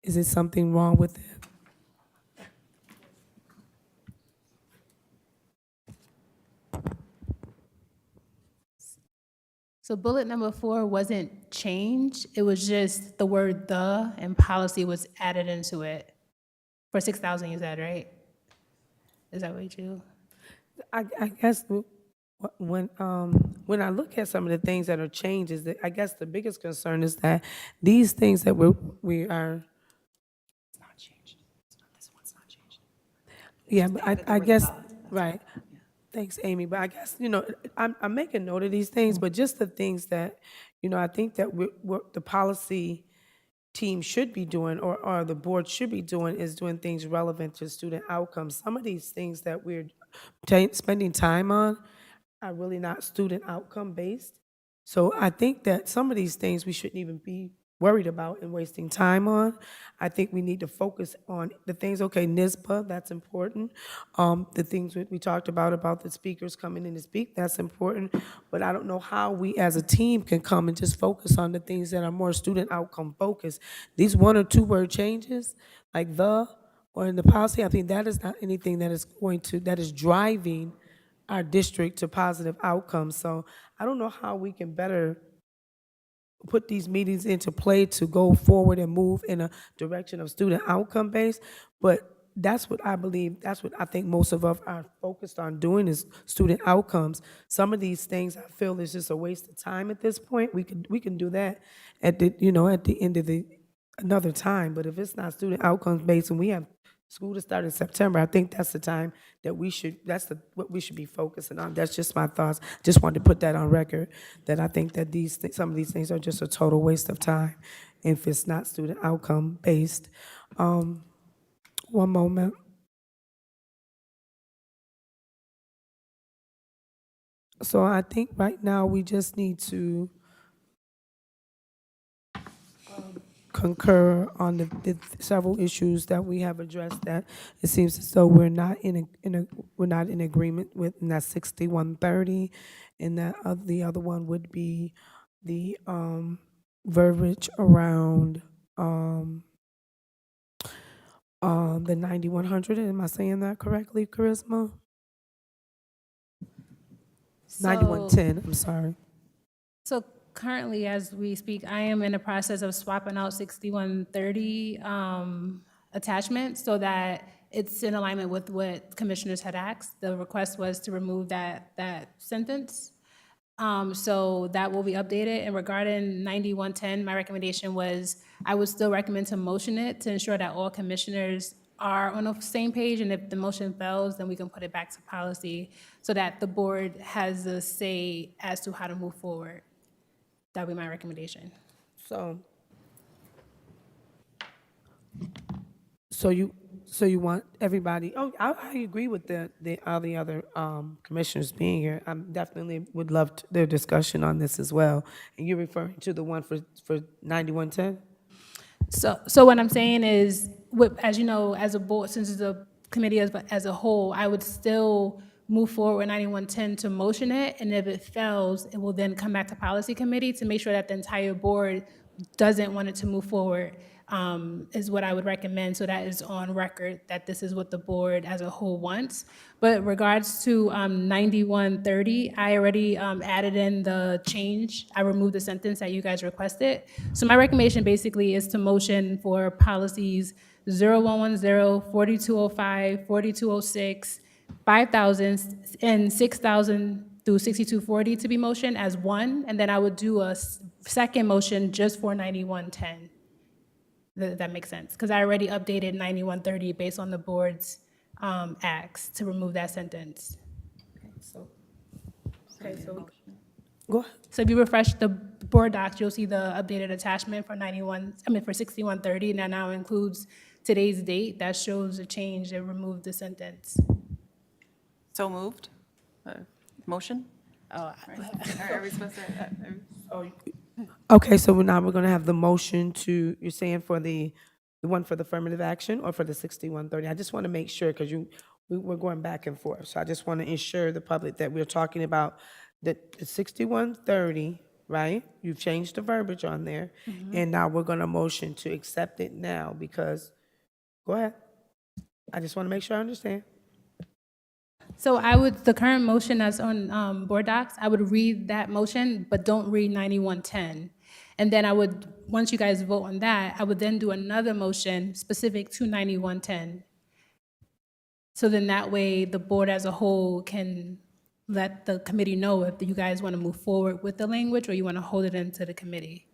A: it something wrong with it?
F: So bullet number 4 wasn't changed. It was just the word "the" and policy was added into it. For 6,000, you said, right? Is that what you do?
A: I guess when I look at some of the things that are changed, is that I guess the biggest concern is that these things that we are. It's not changed. This one's not changed. Yeah, but I guess, right. Thanks, Amy. But I guess, I'm making note of these things, but just the things that, I think that what the policy team should be doing or the board should be doing is doing things relevant to student outcomes. Some of these things that we're spending time on are really not student outcome based. So I think that some of these things we shouldn't even be worried about and wasting time on. I think we need to focus on the things, okay, NISBA, that's important. The things we talked about the speakers coming in to speak, that's important. But I don't know how we as a team can come and just focus on the things that are more student outcome focused. These 1 or 2 word changes, like or in the policy, I think that is not anything that is driving our district to positive outcomes. So I don't know how we can better put these meetings into play to go forward and move in a direction of student outcome based, but that's what I believe, that's what I think most of us are focused on doing is student outcomes. Some of these things I feel is just a waste of time at this point. We can do that at the, at the end of another time. But if it's not student outcomes based and we have school to start in September, I think that's the time that what we should be focusing on. That's just my thoughts. Just wanted to put that on record, that I think that some of these things are just a total waste of time if it's not student outcome based. One moment. So I think right now we just need to concur on the several issues that we have addressed that it seems as though we're not we're not in agreement with, and that's 6130, and that the other one would be the verbiage around the 9100. Am I saying that correctly, Charisma? 9110. I'm sorry.
F: So currently, as we speak, I am in the process of swapping out 6130 attachments so that it's in alignment with what commissioners had asked. The request was to remove that sentence. So that will be updated. And regarding 9110, my recommendation was I would still recommend to motion it to ensure that all commissioners are on the same page, and if the motion fails, then we can put it back to policy so that the board has a say as to how to move forward. That would be my recommendation.
A: So you want everybody, I agree with all the other commissioners being here. I definitely would love their discussion on this as well. And you're referring to the one for 9110?
F: So what I'm saying is, as you know, as a board, since it's a committee as a whole, I would still move forward with 9110 to motion it, and if it fails, it will then come back to policy committee to make sure that the entire board doesn't want it to move forward, is what I would recommend, so that is on record that this is what the board as a whole wants. But regards to 9130, I already added in the change. I removed the sentence that you guys requested. So my recommendation basically is to motion for policies 0110, 4205, 4206, 5000, and 6000 through 6240 to be motioned as one, and then I would do a second motion just for 9110. That makes sense, because I already updated 9130 based on the board's acts to remove that sentence.
A: Go ahead.
F: So if you refresh the board docs, you'll see the updated attachment for 6130, and that now includes today's date. That shows a change and removed the sentence.
B: So moved? Motion? Are we supposed to?
A: Okay, so now we're going to have the motion to, you're saying for the one for the affirmative action or for the 6130? I just want to make sure, because we're going back and forth. So I just want to ensure the public that we're talking about the 6130, right? You've changed the verbiage on there, and now we're going to motion to accept it now because, go ahead. I just want to make sure I understand.
F: So the current motion that's on board docs, I would read that motion, but don't read 9110. And then once you guys vote on that, I would then do another motion specific to 9110. So then that way, the board as a whole can let the committee know if you guys want to move forward with the language or you want to hold it into the committee.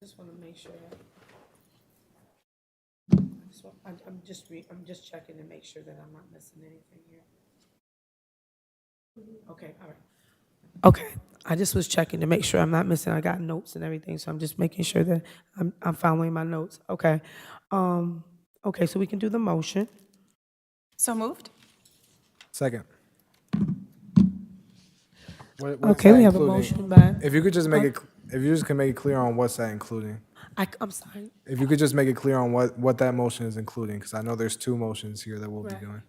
A: Just want to make sure. I'm just checking to make sure that I'm not missing anything here. Okay, all right. Okay, I just was checking to make sure I'm not missing. I got notes and everything, so I'm just making sure that I'm following my notes. Okay, okay, so we can do the motion.
B: So moved?
E: Second. What's
A: Okay,
E: that
A: we have a
E: including?
A: motion by.
E: If you could just make it, if you just can make it clear on what's that including.
A: I'm sorry.
E: If you could just make it clear on what that motion is including, because I know there's two motions here that we'll be
A: Right.
E: doing.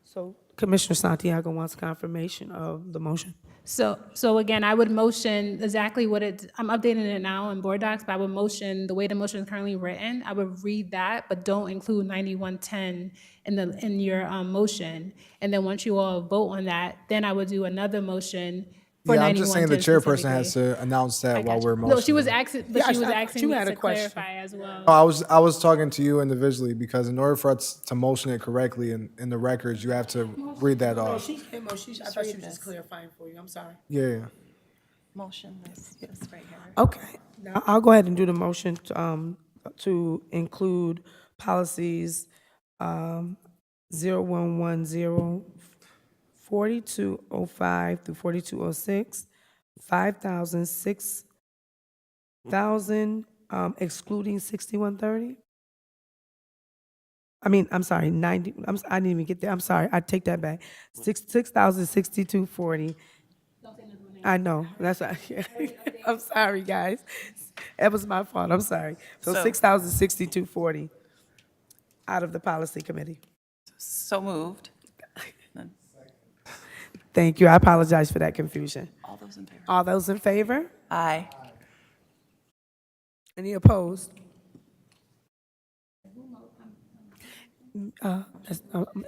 A: So Commissioner Santiago wants confirmation of the motion.
F: So again, I would motion exactly what I'm updating it now in board docs, but I would motion, the way the motion is currently written, I would read that, but don't include 9110 in your motion. And then once you all vote on that, then I would do another motion for
E: Yeah, I'm just saying the
F: 9110
E: chairperson has
F: specifically.
E: to announce
F: I
E: that while
F: got you.
E: we're
F: No, she was
E: motioning.
F: asking, but
A: Yeah,
F: she was
A: I thought
F: asking
A: you
F: me
A: had a
F: to
A: question.
F: clarify as well.
E: No, I was talking to you individually because in order for us to motion it correctly in the records, you have to read that
A: Oh,
E: off.
A: she came, oh, I thought she was just clarifying for you, I'm sorry.
E: Yeah.
B: Motion this right here.
A: Okay, now I'll go ahead and do the motion to include policies 0110, 4205 through 4206, 5,000, 6,000, excluding 6130. I mean, I'm sorry, 90, I didn't even get there, I'm sorry, I take that back. 6,062.40. I know, that's right. I'm sorry, guys. That was my fault, I'm sorry. So
B: So-
A: 6,062.40 out of the policy committee.
B: So moved.
A: Thank you, I apologize for that confusion.
B: All those in favor?
A: All those in favor?
B: Aye.
A: Any opposed?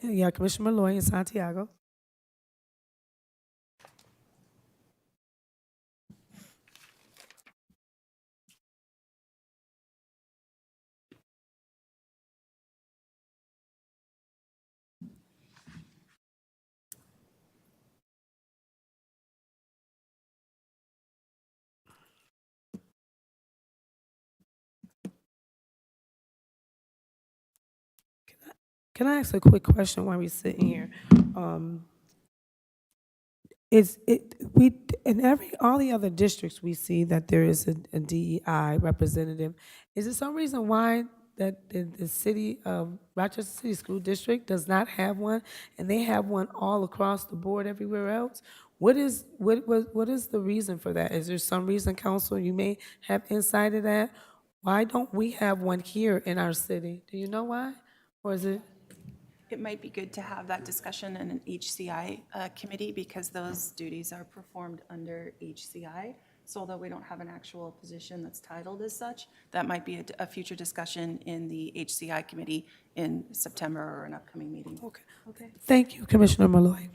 A: Yeah, Commissioner Malloy and Santiago. Can I ask a quick question while we're sitting here? Is it, in all the other districts, we see that there is a DEI representative. Is there some reason why that the city of Rochester City School District does not have one, and they have one all across the board everywhere else? What is the reason for that? Is there some reason, council, you may have insight of that? Why don't we have one here in our city? Do you know why? Or is it?
B: It might be good to have that discussion in an HCI committee because those duties are performed under HCI. So although we don't have an actual position that's titled as such, that might be a future discussion in the HCI committee in September or an upcoming meeting.
A: Okay. Thank you, Commissioner Malloy.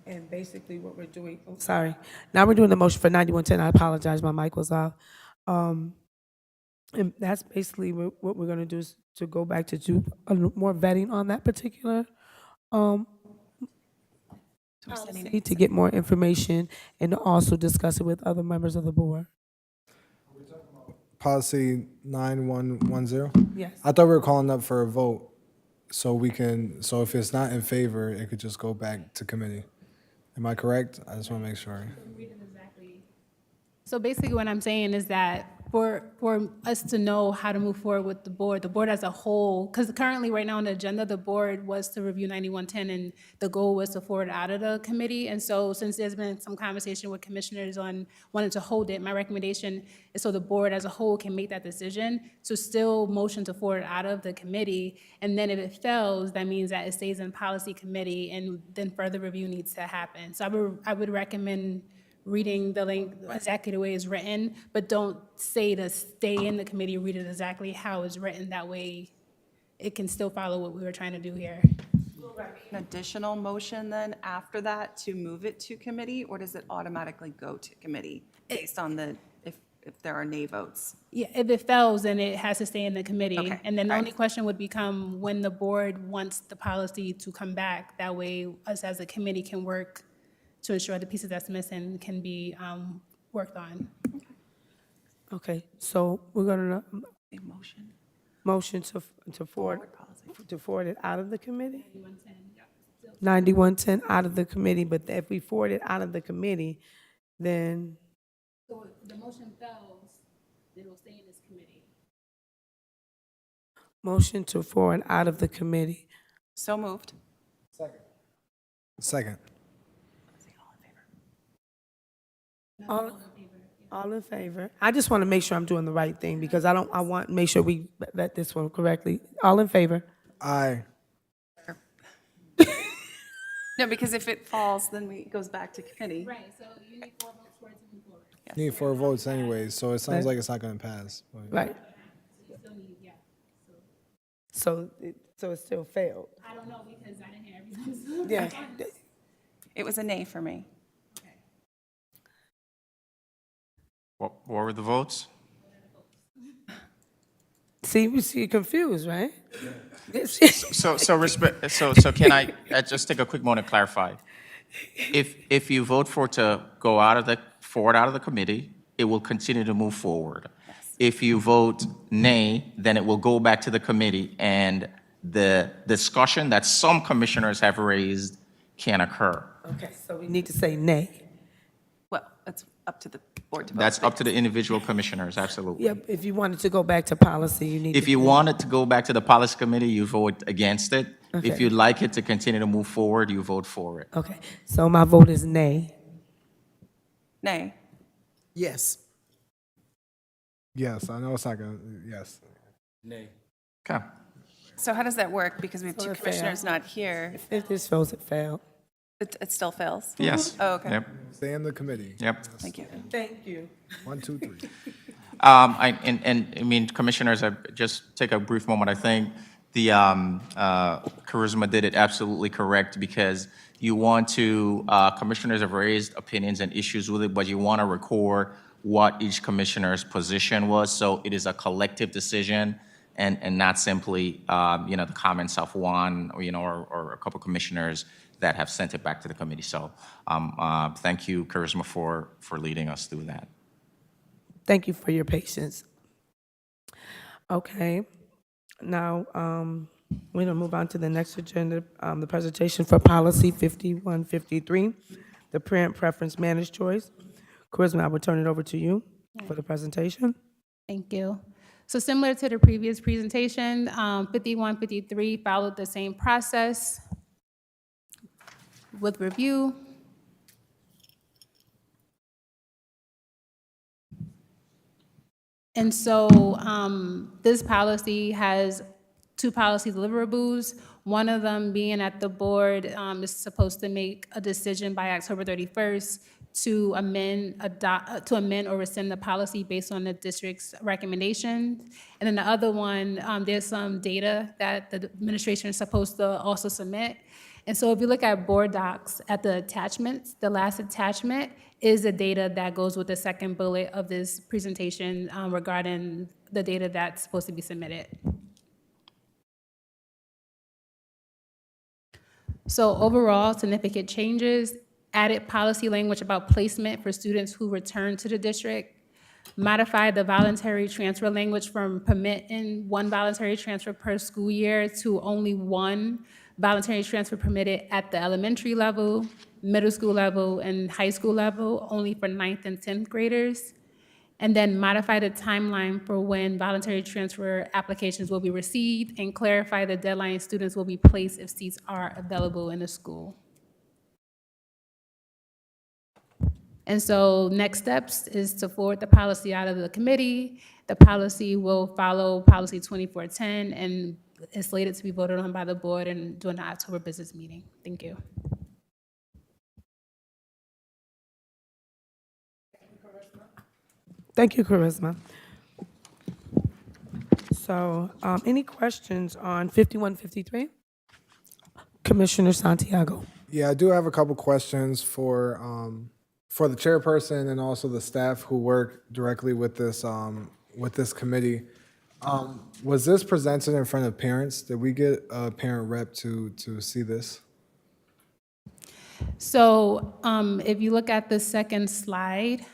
A: And basically what we're doing, oh, sorry. Now we're doing the motion for 9110. I apologize, my mic was off. And that's basically what we're gonna do is to go back to do more vetting on that particular policy to get more information and to also discuss it with other members of the board.
E: Policy 9110?
A: Yes.
E: I thought we were calling up for a vote, so if it's not in favor, it could just go back to committee. Am I correct? I just want to make sure.
F: So basically what I'm saying is that for us to know how to move forward with the board as a whole, because currently right now on the agenda, the board was to review 9110 and the goal was to forward out of the committee. And so since there's been some conversation with commissioners on wanting to hold it, my recommendation is so the board as a whole can make that decision to still motion to forward out of the committee. And then if it fails, that means that it stays in policy committee and then further review needs to happen. So I would recommend reading the link exactly the way it's written, but don't say to stay in the committee, read it exactly how it's written. That way it can still follow what we were trying to do here.
B: An additional motion then after that to move it to committee, or does it automatically go to committee based on if there are nay votes?
F: Yeah, if it fails, then it has to stay in the committee.
B: Okay,
F: And then the
B: all
F: only
B: right.
F: question would become when the board wants the policy to come back. That way us as a committee can work to ensure the pieces that's missing can be worked on.
A: Okay, so we're gonna
B: A motion.
A: motion to forward it out of the committee?
F: 9110.
A: 9110 out of the committee, but if we forward it out of the committee, then,
F: So if the motion fails, then it will stay in this committee.
A: Motion to forward out of the committee.
B: So moved.
E: Second.
A: All in favor? I just want to make sure I'm doing the right thing because I want to make sure we vet this one correctly. All in favor?
E: Aye.
B: No, because if it falls, then it goes back to committee.
F: Right, so you need 4 votes for it to move forward.
E: Need 4 votes anyways, so it sounds like it's not going to pass. but-
A: Right. So it still failed?
F: I don't know because I didn't hear everything.
A: Yeah.
B: It was a nay for me.
D: What were the votes?
A: See, you're confused, right?
D: So can I just take a quick moment to clarify? If you vote for to go forward out of the committee, it will continue to move forward. If you vote nay, then it will go back to the committee, and the discussion that some commissioners have raised can occur.
A: Okay, so we need to say nay.
B: Well, it's up to the board to vote.
D: That's up to the individual commissioners, absolutely.
A: Yep, if you wanted to go back to policy, you need
D: If
A: to.
D: you want it to go back to the policy committee, you vote against it. If
A: Okay.
D: you'd like it to continue to move forward, you vote for it.
A: Okay, so my vote is nay.
B: Nay.
A: Yes.
E: Yes, I know it's not going to, yes.
D: Okay.
B: So how does that work? Because we have
A: So
B: two
A: it failed.
B: commissioners not here.
A: If this fails, it failed.
B: It still fails?
D: Yes.
B: Oh, okay.
D: Yep,
E: Stay in the committee.
D: yep.
B: Thank you.
A: Thank you.
E: 1, 2, 3.
D: I mean, commissioners, I just take a brief moment. I think the Charisma did it absolutely correct because you want to, commissioners have raised opinions and issues with it, but you want to record what each commissioner's position was. So it is a collective decision and not simply, the comments of one or a couple commissioners that have sent it back to the committee. So thank you, Charisma, for leading us through that.
A: Thank you for your patience. Okay, now, we're gonna move on to the next agenda, the presentation for policy 5153, the parent preference managed choice. Charisma, I will turn it over to you for the presentation.
F: Thank you. So similar to the previous presentation, 5153 followed the same process with review. And so this policy has 2 policy deliverables, one of them being that the board is supposed to make a decision by October 31st to amend or rescind the policy based on the district's recommendation. And then the other one, there's some data that the administration is supposed to also submit. And so if you look at board docs at the attachments, the last attachment is the data that goes with the second bullet of this presentation regarding the data that's supposed to be submitted. So overall, significant changes, added policy language about placement for students who return to the district, modified the voluntary transfer language from permitting 1 voluntary transfer per school year to only 1 voluntary transfer permitted at the elementary level, middle school level, and high school level, only for 9th and 10th graders. And then modify the timeline for when voluntary transfer applications will be received and clarify the deadline students will be placed if seats are available in the school. And so next steps is to forward the policy out of the committee. The policy will follow policy 2410 and is slated to be voted on by the board and during the October business meeting. Thank you.
A: Thank you, Charisma. So, any questions on 5153? Commissioner Santiago.
E: Yeah, I do have a couple questions for the chairperson and also the staff who work directly with this committee. Was this presented in front of parents? Did we get a parent rep to see this?
F: So if you look at the second slide,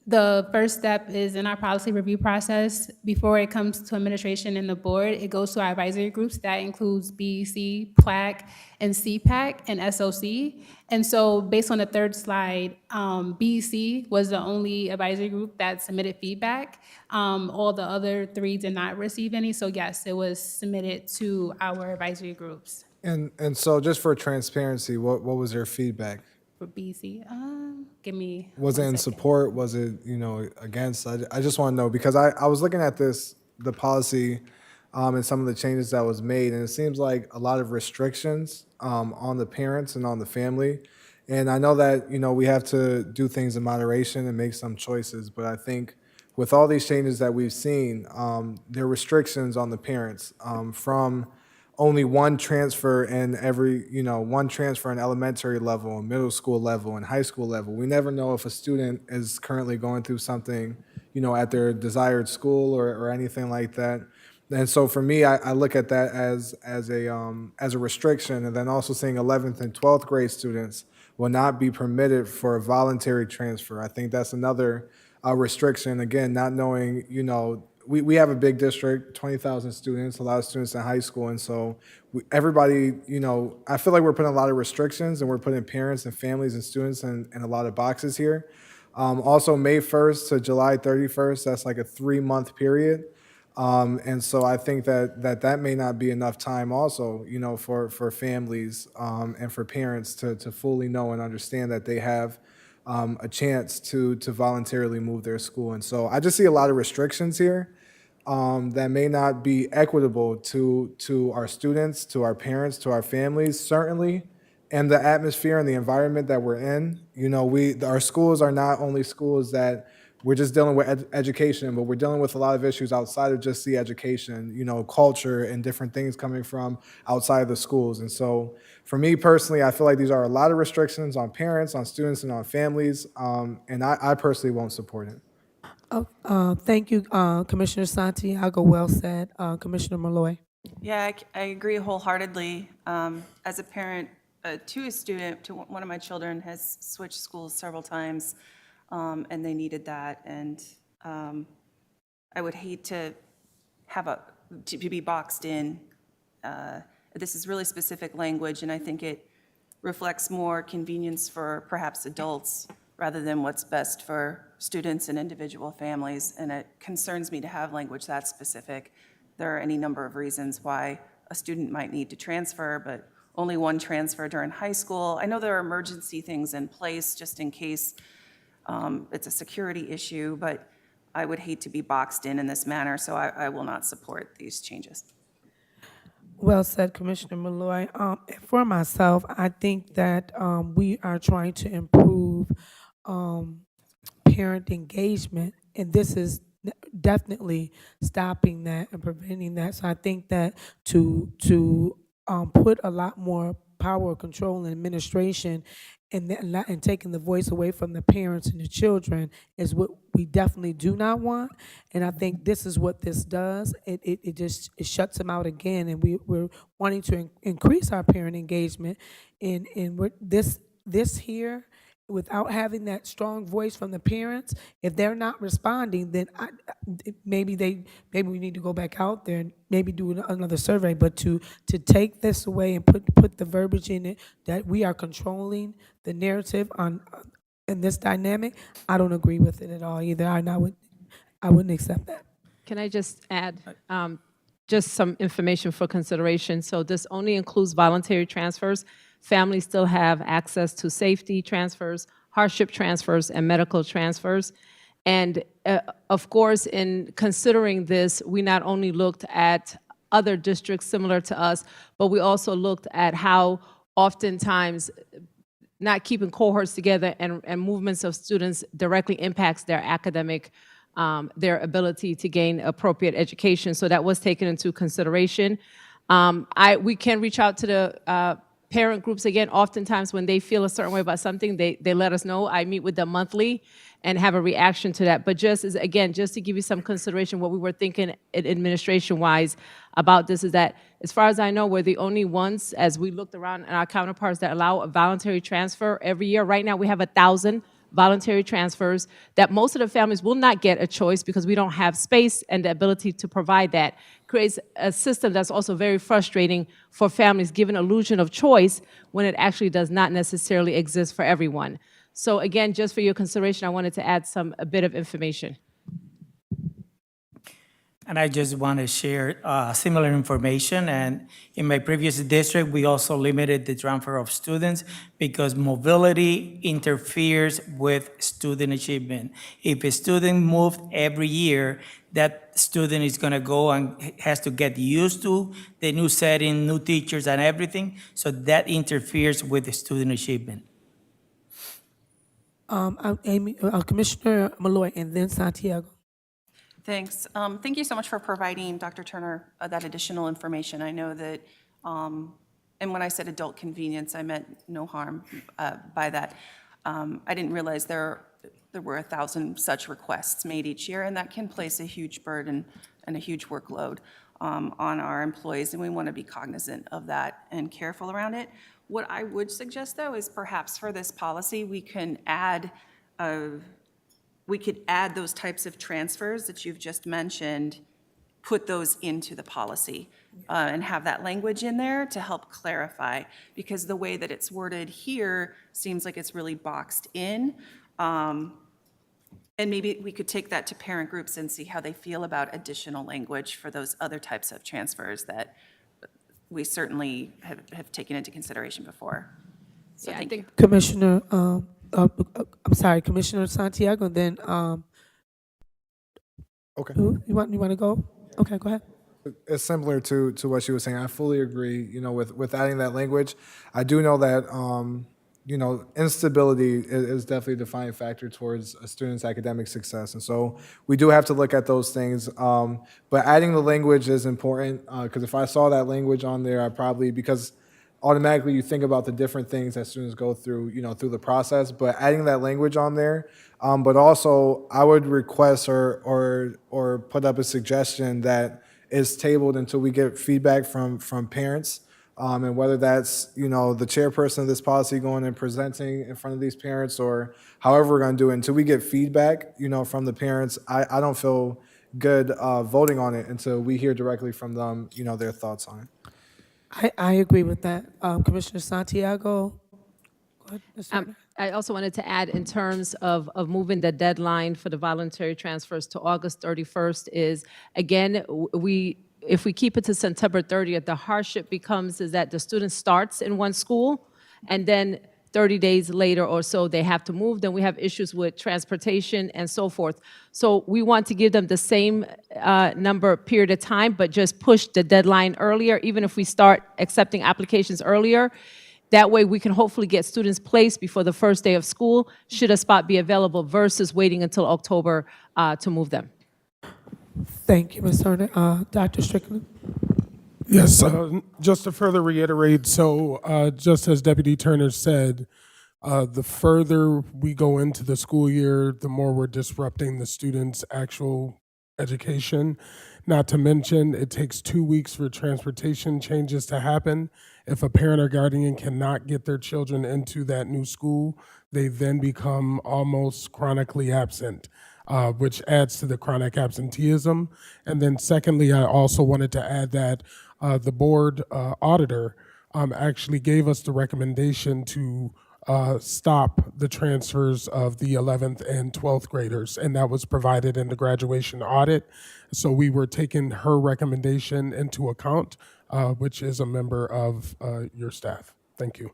F: The first step is in our policy review process. Before it comes to administration and the board, it goes to our advisory groups. That includes BEC, PLAC, and CPAC, and SOC. And so based on the third slide, BEC was the only advisory group that submitted feedback. All the other three did not receive any. So yes, it was submitted to our advisory groups.
E: And so just for transparency, what was their feedback?
F: For BEC, give me
E: Was it
F: one
E: in
F: second.
E: support? Was it, against? I just want to know because I was looking at the policy, and some of the changes that was made, and it seems like a lot of restrictions on the parents and on the family. And I know that, we have to do things in moderation and make some choices, but I think with all these changes that we've seen, there are restrictions on the parents from only one transfer in one transfer in elementary level, and middle school level, and high school level. We never know if a student is currently going through something, at their desired school or anything like that. And so for me, I look at that as a restriction, and then also saying 11th and 12th grade students will not be permitted for a voluntary transfer. I think that's another restriction. Again, not knowing, we have a big district, 20,000 students, a lot of students in high school. And so everybody, I feel like we're putting a lot of restrictions and we're putting parents and families and students in a lot of boxes here. Also, May 1st to July 31st, that's like a 3-month period. And so I think that may not be enough time also, for families and for parents to fully know and understand that they have a chance to voluntarily move their school. And so I just see a lot of restrictions here that may not be equitable to our students, to our parents, to our families, certainly, and the atmosphere and the environment that we're in. Our schools are not only schools that we're just dealing with education, but we're dealing with a lot of issues outside of just the education, culture and different things coming from outside of the schools. And so for me personally, I feel like these are a lot of restrictions on parents, on students, and on families, and I personally won't support it.
A: Thank you, Commissioner Santiago. Well said. Commissioner Malloy.
B: Yeah, I agree wholeheartedly. As a parent to a student, to one of my children has switched schools several times, and they needed that. And I would hate to to be boxed in. This is really specific language, and I think it reflects more convenience for perhaps adults rather than what's best for students and individual families. And it concerns me to have language that specific. There are any number of reasons why a student might need to transfer, but only one transfer during high school. I know there are emergency things in place just in case it's a security issue, but I would hate to be boxed in this manner, so I will not support these changes.
A: Well said, Commissioner Malloy. For myself, I think that we are trying to improve parent engagement, and this is definitely stopping that and preventing that. So I think that to put a lot more power, control, and administration, and taking the voice away from the parents and the children is what we definitely do not want. And I think this is what this does. It just shuts them out again. And we're wanting to increase our parent engagement. And this here, without having that strong voice from the parents, if they're not responding, then maybe we need to go back out there and maybe do another survey. But to take this away and put the verbiage in it that we are controlling the narrative in this dynamic, I don't agree with it at all either. I wouldn't accept that.
I: Can I just add just some information for consideration? So this only includes voluntary transfers. Families still have access to safety transfers, hardship transfers, and medical transfers. And of course, in considering this, we not only looked at other districts similar to us, but we also looked at how oftentimes not keeping cohorts together and movements of students directly impacts their academic, their ability to gain appropriate education. So that was taken into consideration. We can reach out to the parent groups again. Oftentimes when they feel a certain way about something, they let us know. I meet with them monthly and have a reaction to that. But just to give you some consideration, what we were thinking administration-wise about this is that, as far as I know, we're the only ones, as we looked around at our counterparts, that allow a voluntary transfer every year. Right now, we have 1,000 voluntary transfers, that most of the families will not get a choice because we don't have space and the ability to provide that. Creates a system that's also very frustrating for families, given illusion of choice when it actually does not necessarily exist for everyone. So again, just for your consideration, I wanted to add a bit of information.
J: And I just want to share similar information. And in my previous district, we also limited the transfer of students because mobility interferes with student achievement. If a student moved every year, that student is going to go and has to get used to the new setting, new teachers and everything. So that interferes with the student achievement.
A: Commissioner Malloy, and then Santiago.
B: Thanks. Thank you so much for providing, Dr. Turner, that additional information. I know that, and when I said adult convenience, I meant no harm by that. I didn't realize there were 1,000 such requests made each year, and that can place a huge burden and a huge workload on our employees, and we want to be cognizant of that and careful around it. What I would suggest, though, is perhaps for this policy, we could add those types of transfers that you've just mentioned, put those into the policy and have that language in there to help clarify, because the way that it's worded here seems like it's really boxed in. And maybe we could take that to parent groups and see how they feel about additional language for those other types of transfers that we certainly have taken into consideration before. So
I: Yeah, I
B: thank you.
I: think
A: Commissioner, I'm sorry, Commissioner Santiago, then,
E: Okay.
A: who, you want to go? Okay, go ahead.
E: It's similar to what she was saying. I fully agree, with adding that language. I do know that, instability is definitely a defining factor towards a student's academic success. And so we do have to look at those things. But adding the language is important, because if I saw that language on there, I probably, because automatically you think about the different things that students go through, through the process, but adding that language on there. But also I would request or put up a suggestion that is tabled until we get feedback from parents. And whether that's, the chairperson of this policy going and presenting in front of these parents, or however we're going to do it, until we get feedback, from the parents, I don't feel good voting on it until we hear directly from them, their thoughts on it.
A: I agree with that. Commissioner Santiago? Go ahead, Ms. Turner.
I: I also wanted to add, in terms of moving the deadline for the voluntary transfers to August 31st is, again, if we keep it to September 30th, the hardship becomes is that the student starts in one school, and then 30 days later or so, they have to move. Then we have issues with transportation and so forth. So we want to give them the same period of time, but just push the deadline earlier, even if we start accepting applications earlier. That way we can hopefully get students placed before the first day of school, should a spot be available, versus waiting until October to move them.
A: Thank you, Ms. Turner. Dr. Strickland?
H: Yes, just to further reiterate, so just as Deputy Turner said, the further we go into the school year, the more we're disrupting the students' actual education. Not to mention, it takes 2 weeks for transportation changes to happen. If a parent or guardian cannot get their children into that new school, they then become almost chronically absent, which adds to the chronic absenteeism. And then secondly, I also wanted to add that the board auditor actually gave us the recommendation to stop the transfers of the 11th and 12th graders, and that was provided in the graduation audit. So we were taking her recommendation into account, which is a member of your staff. Thank you.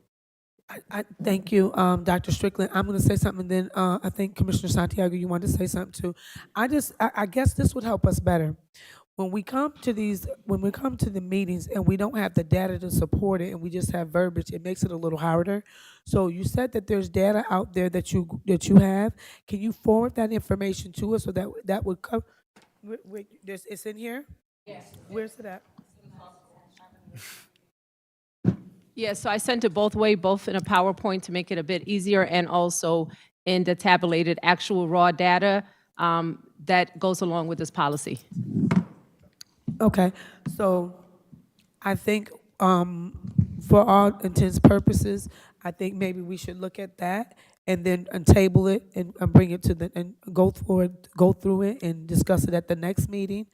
A: I thank you, Dr. Strickland. I'm going to say something, and then I think Commissioner Santiago, you wanted to say something too. I guess this would help us better. When we come to the meetings and we don't have the data to support it, and we just have verbiage, it makes it a little harder. So you said that there's data out there that you have. Can you forward that information to us so that would come? It's in here? Yes. Where's it at?
I: Yeah, so I sent it both in a PowerPoint to make it a bit easier, and also in the tabulated actual raw data that goes along with this policy.
A: Okay, so I think for all intents purposes, I think maybe we should look at that and then table it and bring it to and go through it and discuss it at the next meeting.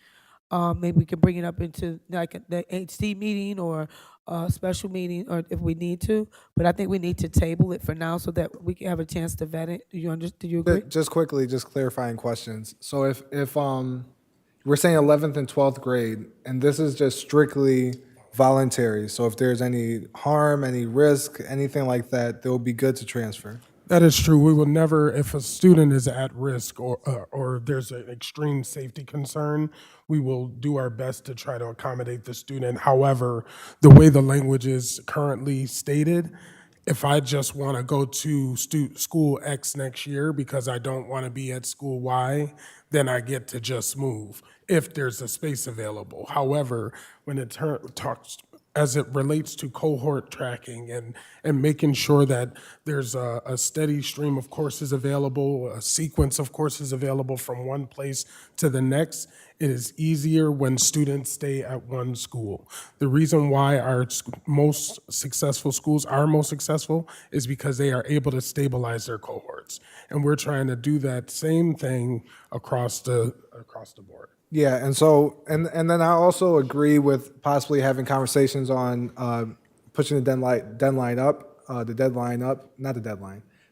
A: Maybe we can bring it up into like the HD meeting or a special meeting, or if we need to. But I think we need to table it for now so that we can have a chance to vet it. Do you agree?
E: Just quickly, just clarifying questions. So if we're saying 11th and 12th grade, and this is just strictly voluntary, so if there's any harm, any risk, anything like that, it will be good to transfer.
H: That is true. We will never, if a student is at risk or there's an extreme safety concern, we will do our best to try to accommodate the student. However, the way the language is currently stated, if I just want to go to school X next year because I don't want to be at school Y, then I get to just move if there's a space available. However, when it talks as it relates to cohort tracking and making sure that there's a steady stream of courses available, a sequence of courses available from one place to the next, it is easier when students stay at one school. The reason why our most successful schools are most successful is because they are able to stabilize their cohorts. And we're trying to do that same thing across the board.
E: Yeah, and so, and then I also agree with possibly having conversations on pushing the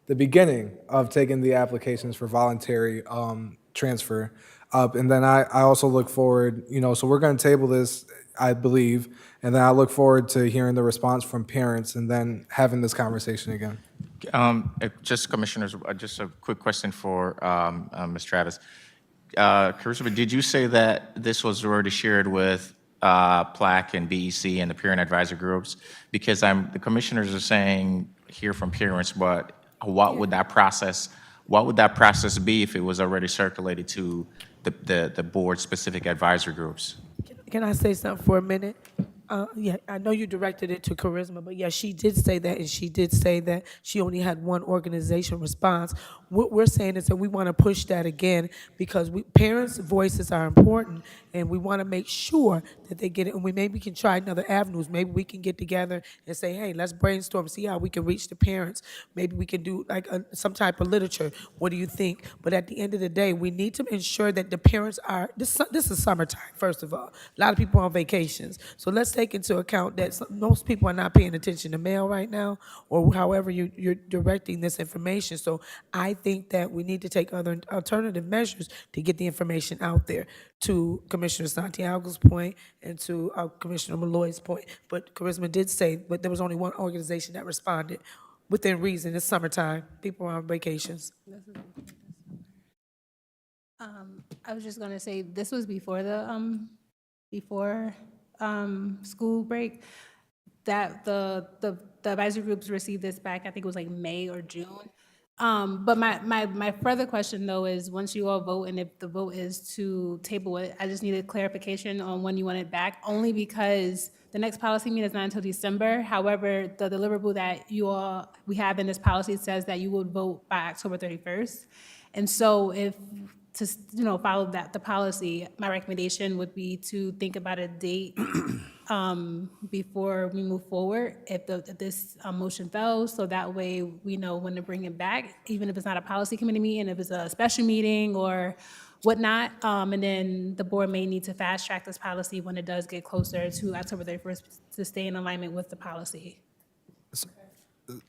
E: the beginning of taking the applications for voluntary transfer up. And then I also look forward, so we're going to table this, I believe, and then I look forward to hearing the response from parents and then having this conversation again.
D: Just commissioners, just a quick question for Ms. Travis. Charisma, did you say that this was already shared with PLAC and BEC and the parent advisor groups? Because the commissioners are saying hear from parents, but what would that process be if it was already circulated to the board specific advisor groups?
A: Can I say something for a minute? Yeah, I know you directed it to Charisma, but yeah, she did say that, and she did say that she only had one organization response. What we're saying is that we want to push that again because parents' voices are important, and we want to make sure that they get it. And maybe can try another avenues. Maybe we can get together and say, hey, let's brainstorm, see how we can reach the parents. Maybe we can do like some type of literature. What do you think? But at the end of the day, we need to ensure that the parents are. This is summertime, first of all. A lot of people are on vacations, so let's take into account that most people are not paying attention to mail right now, or however you're directing this information. So I think that we need to take other alternative measures to get the information out there, to Commissioner Santiago's point and to Commissioner Malloy's point. But Charisma did say, but there was only one organization that responded within reason. It's summertime. People are on vacations.
F: I was just gonna say, this was before the, school break, that the advisory groups received this back, I think it was like May or June. But my further question though is, once you all vote, and if the vote is to table it, I just needed clarification on when you want it back, only because the next policy meeting is not until December. However, the deliverable that we have in this policy says that you would vote by October 31st. And so to follow the policy, my recommendation would be to think about a date before we move forward if this motion fails, so that way we know when to bring it back, even if it's not a policy committee meeting, if it's a special meeting or whatnot. And then the board may need to fast track this policy when it does get closer to October 31st to stay in alignment with the policy.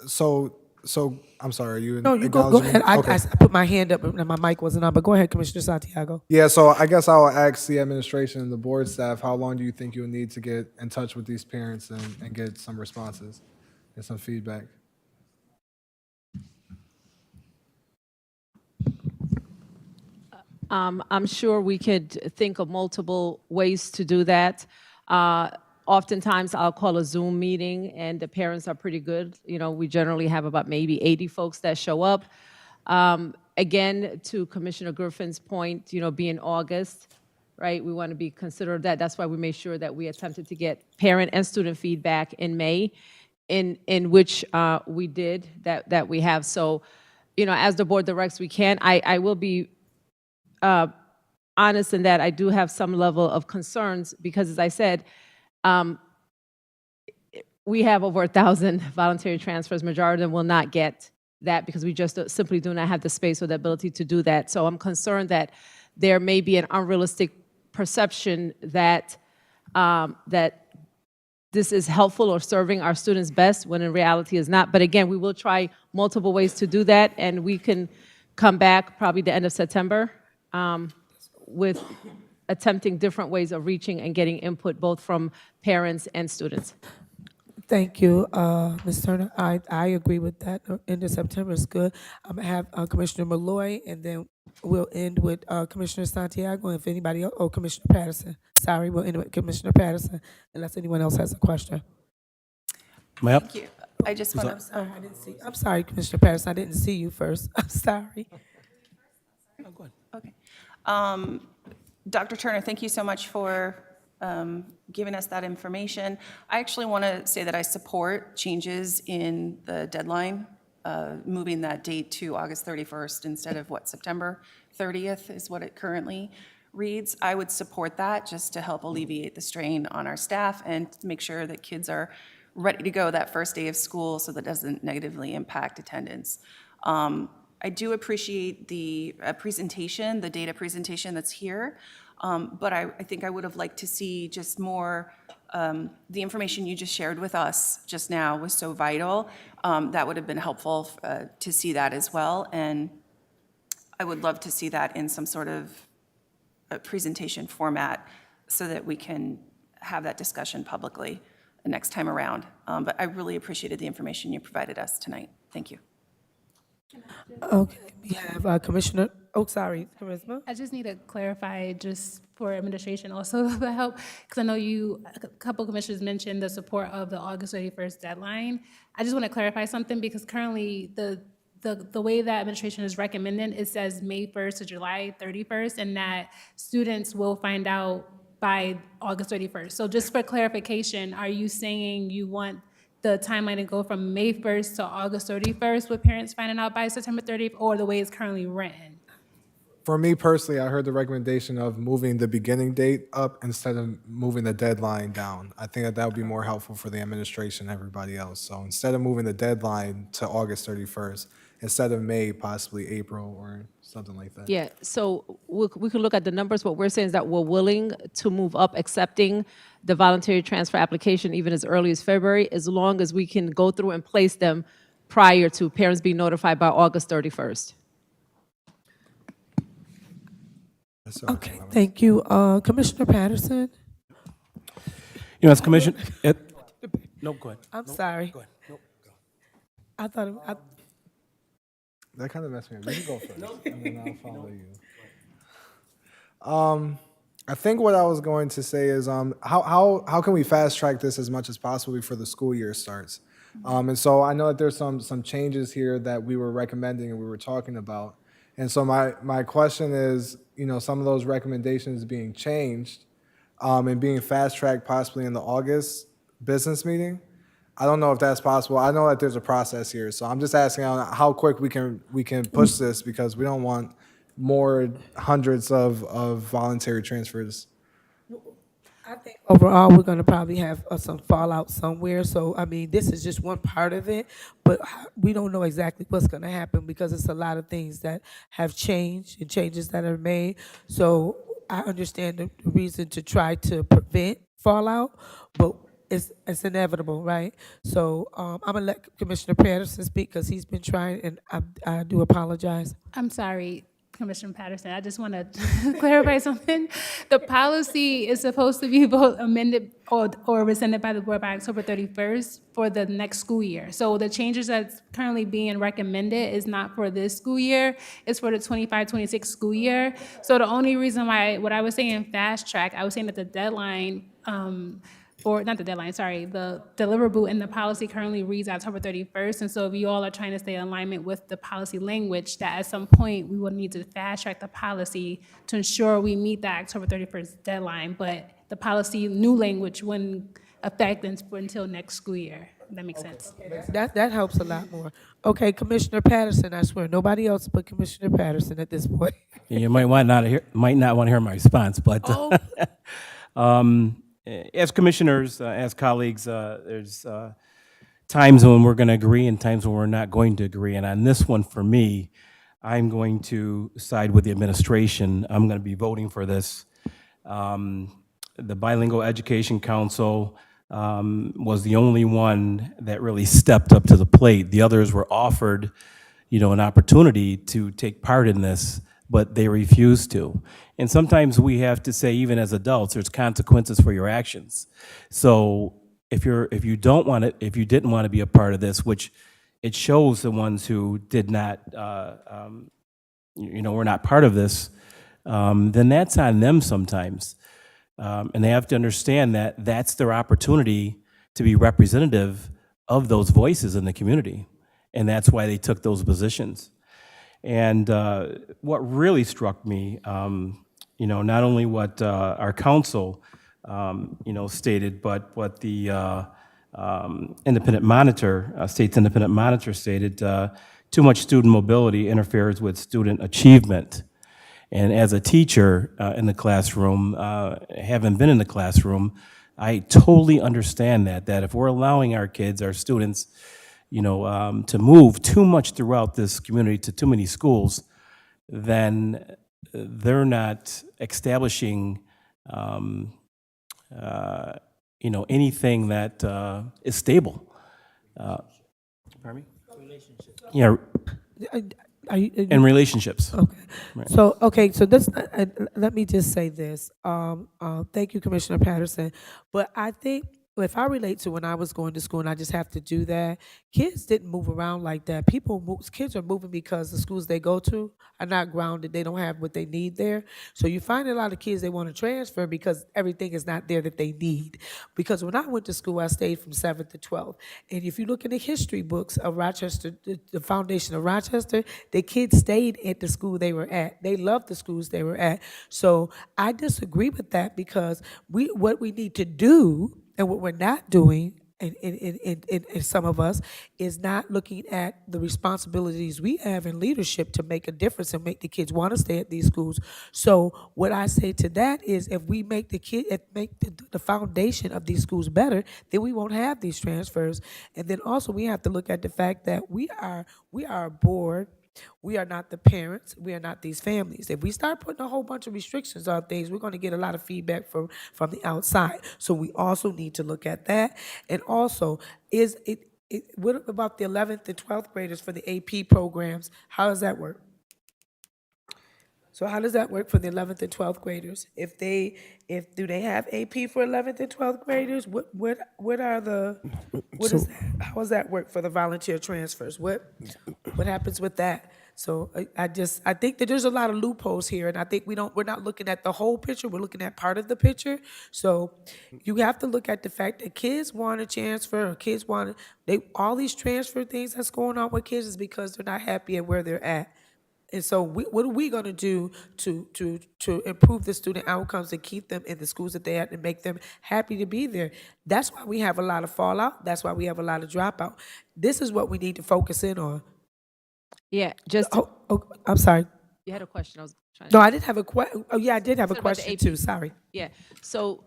E: So I'm sorry, are you
A: No, you go
E: acknowledging
A: ahead.
E: me?
A: I put my hand up and my mic wasn't on, but go ahead, Commissioner Santiago.
E: Yeah, so I guess I'll ask the administration and the board staff, how long do you think you'll need to get in touch with these parents and get some responses and some feedback?
I: I'm sure we could think of multiple ways to do that. Oftentimes, I'll call a Zoom meeting, and the parents are pretty good. We generally have about maybe 80 folks that show up. Again, to Commissioner Griffin's point, being August, right? We want to be considerate of that. That's why we made sure that we attempted to get parent and student feedback in May, in which we did that we have. So, as the board directs, we can. I will be honest in that I do have some level of concerns because, as I said, we have over 1,000 voluntary transfers. Majority of them will not get that because we just simply do not have the space or the ability to do that. So I'm concerned that there may be an unrealistic perception that that this is helpful or serving our students best when in reality is not. But again, we will try multiple ways to do that, and we can come back probably the end of September with attempting different ways of reaching and getting input both from parents and students.
A: Thank you, Ms. Turner. I agree with that. End of September is good. I'm gonna have Commissioner Malloy, and then we'll end with Commissioner Santiago, if anybody else, oh, Commissioner Patterson. Sorry, we'll end with Commissioner Patterson, unless anyone else has a question.
G: Am I up?
B: Thank you. I just want to,
A: I didn't see, I'm sorry, Commissioner Patterson, I didn't see you first. I'm sorry.
B: okay. Dr. Turner, thank you so much for giving us that information. I actually want to say that I support changes in the deadline, moving that date to August 31st instead of September 30th is what it currently reads. I would support that just to help alleviate the strain on our staff and to make sure that kids are ready to go that first day of school so that doesn't negatively impact attendance. I do appreciate the presentation, the data presentation that's here, but I think I would have liked to see just more, the information you just shared with us just now was so vital. That would have been helpful to see that as well, and I would love to see that in some sort of a presentation format so that we can have that discussion publicly the next time around. But I really appreciated the information you provided us tonight. Thank you.
A: Okay, we have Commissioner, oh, sorry, Charisma.
F: I just need to clarify, just for administration also, the help, because I know a couple commissioners mentioned the support of the August 31st deadline. I just want to clarify something, because currently the way that administration is recommending, it says May 1st to July 31st, and that students will find out by August 31st. So just for clarification, are you saying you want the timeline to go from May 1st to August 31st with parents finding out by September 30th, or the way it's currently written?
E: For me personally, I heard the recommendation of moving the beginning date up instead of moving the deadline down. I think that would be more helpful for the administration and everybody else. So instead of moving the deadline to August 31st, instead of May, possibly April or something like that.
I: Yeah, so we can look at the numbers. What we're saying is that we're willing to move up accepting the voluntary transfer application even as early as February, as long as we can go through and place them prior to parents being notified by August 31st.
A: Okay, thank you. Commissioner Patterson?
G: You know, as commission, no, go ahead.
A: I'm sorry.
G: Go ahead. No, go.
A: I thought,
E: That kind of messed me up. You can go first, and then I'll follow you. I think what I was going to say is, how can we fast track this as much as possible before the school year starts? And so I know that there's some changes here that we were recommending and we were talking about. And so my question is, you know, some of those recommendations being changed and being fast tracked possibly in the August business meeting. I don't know if that's possible. I know that there's a process here, so I'm just asking how quick we can push this, because we don't want more hundreds of voluntary transfers.
A: I think overall, we're gonna probably have some fallout somewhere. So, I mean, this is just one part of it, but we don't know exactly what's gonna happen because it's a lot of things that have changed and changes that are made. So I understand the reason to try to prevent fallout, but it's inevitable, right? So I'm gonna let Commissioner Patterson speak because he's been trying, and I do apologize.
F: I'm sorry, Commissioner Patterson, I just want to clarify something. The policy is supposed to be both amended or rescinded by the board by October 31st for the next school year. So the changes that's currently being recommended is not for this school year, it's for the 25-26 school year. So the only reason why, what I was saying fast track, I was saying that the deadline, the deliverable in the policy currently reads October 31st, and so if you all are trying to stay in alignment with the policy language, that at some point we will need to fast track the policy to ensure we meet that October 31st deadline, but the policy new language wouldn't affect until next school year. That makes sense.
A: That helps a lot more. Okay, Commissioner Patterson, I swear, nobody else but Commissioner Patterson at this point.
G: You might not want to hear my response, but as commissioners, as colleagues, there's times when we're going to agree and times when we're not going to agree. And on this one, for me, I'm going to side with the administration. I'm going to be voting for this. The Bilingual Education Council was the only one that really stepped up to the plate. The others were offered, an opportunity to take part in this, but they refused to. And sometimes we have to say, even as adults, there's consequences for your actions. So if you didn't want to be a part of this, which it shows the ones who did not, were not part of this, then that's on them sometimes. And they have to understand that that's their opportunity to be representative of those voices in the community. And that's why they took those positions. And what really struck me, not only what our council, stated, but what the independent monitor, state's independent monitor stated, too much student mobility interferes with student achievement. And as a teacher in the classroom, having been in the classroom, I totally understand that if we're allowing our kids, our students, to move too much throughout this community to too many schools, then they're not establishing, anything that is stable. Pardon me? Relationships. Yeah, and relationships.
A: Okay, so this, let me just say this. Thank you, Commissioner Patterson. But I think if I relate to when I was going to school and I just have to do that, kids didn't move around like that. Kids are moving because the schools they go to are not grounded. They don't have what they need there. So you find a lot of kids, they want to transfer because everything is not there that they need. Because when I went to school, I stayed from 7th to 12th. And if you look in the history books of Rochester, the foundation of Rochester, the kids stayed at the school they were at. They loved the schools they were at. So I disagree with that because what we need to do and what we're not doing, in some of us, is not looking at the responsibilities we have in leadership to make a difference and make the kids want to stay at these schools. So what I say to that is, if we make the foundation of these schools better, then we won't have these transfers. And then also we have to look at the fact that we are a board. We are not the parents. We are not these families. If we start putting a whole bunch of restrictions on things, we're going to get a lot of feedback from the outside. So we also need to look at that. And also, what about the 11th and 12th graders for the AP programs? How does that work? So how does that work for the 11th and 12th graders? Do they have AP for 11th and 12th graders? How does that work for the volunteer transfers? What happens with that? So I think that there's a lot of loopholes here, and I think we're not looking at the whole picture. We're looking at part of the picture. So you have to look at the fact that kids want to transfer, or all these transfer things that's going on with kids is because they're not happy at where they're at. And so what are we going to do to improve the student outcomes and keep them in the schools that they're at and make them happy to be there? That's why we have a lot of fallout. That's why we have a lot of dropout. This is what we need to focus in on.
I: Yeah, just,
A: I'm sorry.
I: you had a question, I was trying to.
A: No, I did have a question. Oh, yeah, I did have a
I: Talking about the
A: question
I: AP.
A: too. Sorry.
I: Yeah, so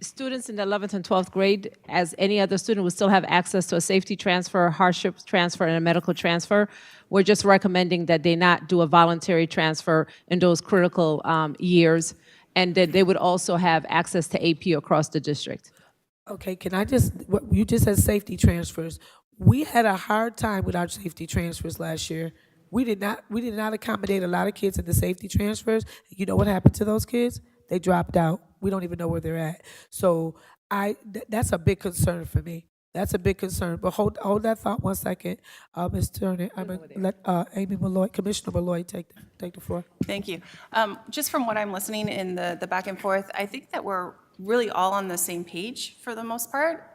I: students in the 11th and 12th grade, as any other student, would still have access to a safety transfer, hardship transfer, and a medical transfer. We're just recommending that they not do a voluntary transfer in those critical years, and that they would also have access to AP across the district.
A: Okay, you just said safety transfers. We had a hard time with our safety transfers last year. We did not accommodate a lot of kids in the safety transfers. You know what happened to those kids? They dropped out. We don't even know where they're at. So that's a big concern for me. That's a big concern. But hold that thought one second, Ms. Turner. I'm gonna let Amy Malloy, Commissioner Malloy, take the floor.
B: Thank you. Just from what I'm listening in the back and forth, I think that we're really all on the same page for the most part.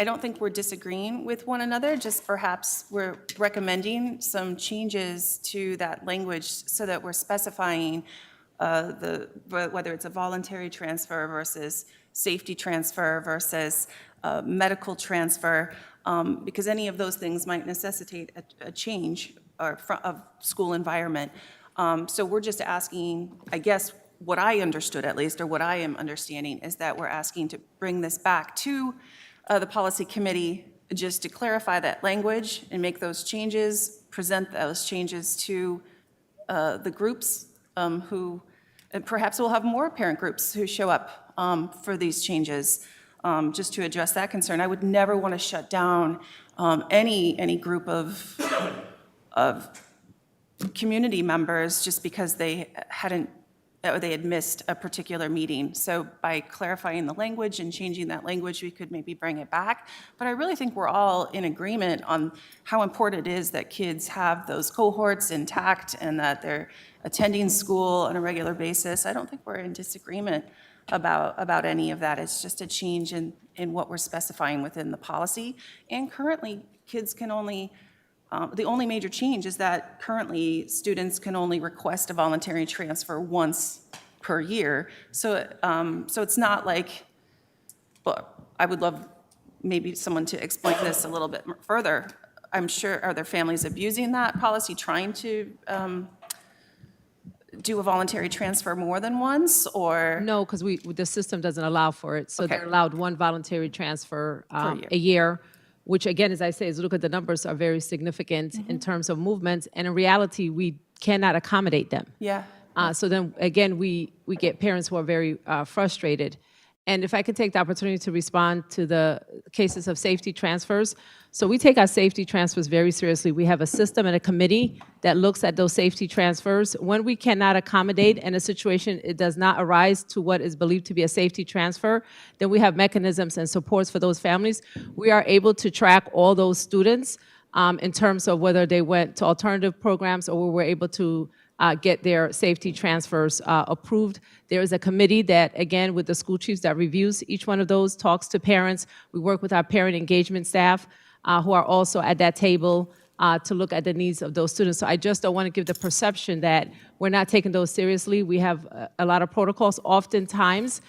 B: I don't think we're disagreeing with one another, just perhaps we're recommending some changes to that language so that we're specifying whether it's a voluntary transfer versus safety transfer versus medical transfer, because any of those things might necessitate a change of school environment. So we're just asking, I guess, what I understood at least, or what I am understanding, is that we're asking to bring this back to the policy committee just to clarify that language and make those changes, present those changes to the groups who, and perhaps we'll have more parent groups who show up for these changes, just to address that concern. I would never want to shut down any group of community members just because they hadn't, or they had missed a particular meeting. So by clarifying the language and changing that language, we could maybe bring it back. But I really think we're all in agreement on how important it is that kids have those cohorts intact and that they're attending school on a regular basis. I don't think we're in disagreement about any of that. It's just a change in what we're specifying within the policy. And currently, kids can only, the only major change is that currently students can only request a voluntary transfer once per year. So, so it's not like, well, I would love maybe someone to explain this a little bit further. I'm sure, are there families abusing that policy, trying to do a voluntary transfer more than once, or?
I: No, because the system doesn't allow for it. So they're
B: Okay.
I: allowed one voluntary transfer
B: year.
I: a year, which again, as I say, is look at the numbers are very significant in terms of movements. And in reality, we cannot accommodate them.
B: Yeah.
I: So then, again, we get parents who are very frustrated. And if I could take the opportunity to respond to the cases of safety transfers. So we take our safety transfers very seriously. We have a system and a committee that looks at those safety transfers. When we cannot accommodate in a situation, it does not arise to what is believed to be a safety transfer, then we have mechanisms and supports for those families. We are able to track all those students in terms of whether they went to alternative programs or we were able to get their safety transfers approved. There is a committee that, again, with the school chiefs that reviews each one of those, talks to parents. We work with our parent engagement staff who are also at that table to look at the needs of those students. So I just don't want to give the perception that we're not taking those seriously. We have a lot of protocols. Oftentimes,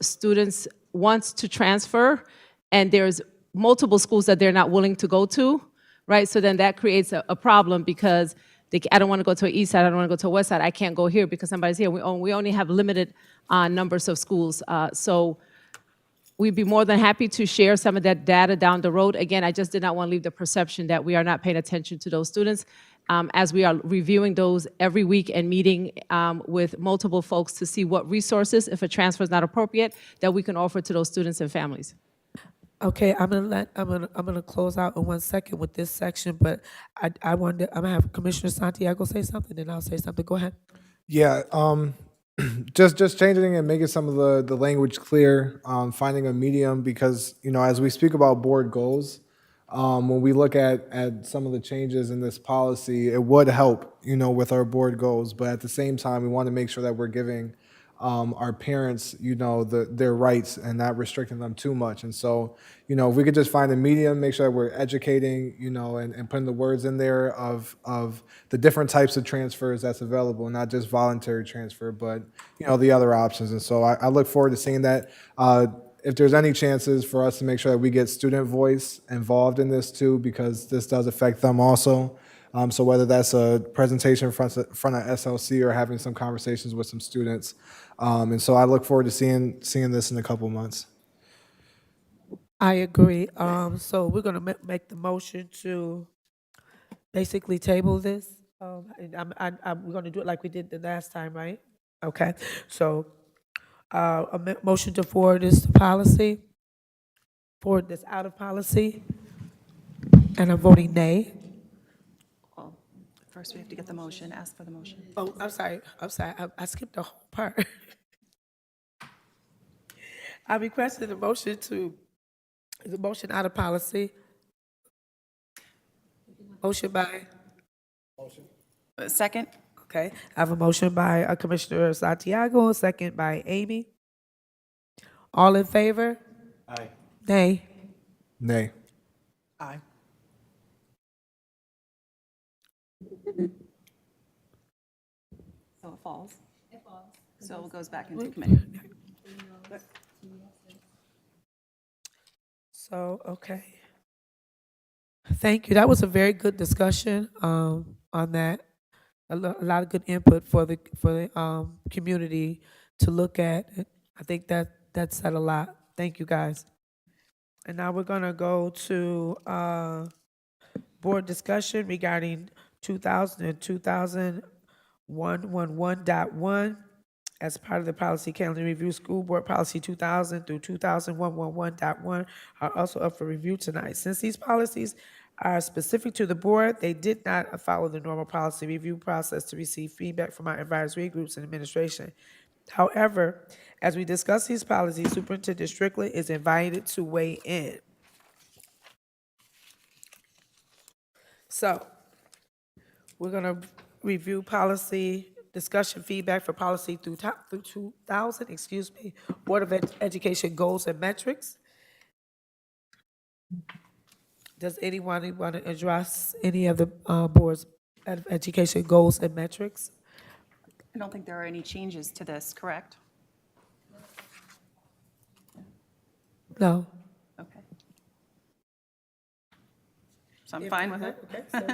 I: students want to transfer, and there's multiple schools that they're not willing to go to, right? So then that creates a problem because I don't want to go to an east side, I don't want to go to a west side, I can't go here because somebody's here. We only have limited numbers of schools. So we'd be more than happy to share some of that data down the road. Again, I just did not want to leave the perception that we are not paying attention to those students as we are reviewing those every week and meeting with multiple folks to see what resources, if a transfer is not appropriate, that we can offer to those students and families.
A: Okay, I'm gonna close out in 1 second with this section, but I wanted, I'm gonna have Commissioner Santiago say something, then I'll say something. Go ahead.
E: Yeah, just changing and making some of the language clear, finding a medium, because, as we speak about board goals, when we look at some of the changes in this policy, it would help, with our board goals, but at the same time, we want to make sure that we're giving our parents, their rights and not restricting them too much. And so, if we could just find a medium, make sure that we're educating, and putting the words in there of the different types of transfers that's available, not just voluntary transfer, but, the other options. And so I look forward to seeing that. If there's any chances for us to make sure that we get student voice involved in this too, because this does affect them also. So whether that's a presentation in front of SLC or having some conversations with some students. And so I look forward to seeing this in a couple months.
A: I agree. So we're gonna make the motion to basically table this. And we're gonna do it like we did the last time, right? Okay, so motion to forward this to policy, forward this out of policy, and I'm voting nay.
B: Well, first we have to get the motion, ask for the motion.
A: Oh, I'm sorry, I skipped the whole part. I requested a motion the motion out of policy. Motion by,
B: Second?
A: okay, I have a motion by Commissioner Santiago, a second by Amy. All in favor?
G: Aye.
A: Nay.
E: Nay.
A: Aye.
B: So it falls? It falls. So it goes back into committee.
A: So, okay. Thank you. That was a very good discussion on that. a lot of good input for the community to look at. I think that said a lot. Thank you, guys. And now we're gonna go to board discussion regarding 2000 and 2111.1 as part of the policy calendar review. School Board Policy 2000 through 200111.1 are also up for review tonight. Since these policies are specific to the board, they did not follow the normal policy review process to receive feedback from our advisory groups and administration. However, as we discuss these policies, Superintendent Strickland is invited to weigh in. So, we're gonna review policy discussion feedback for policy through 2000, Board of Education goals and metrics. Does anyone want to address any of the board's education goals and metrics?
B: I don't think there are any changes to this, correct?
A: No.
B: Okay. So I'm fine with it.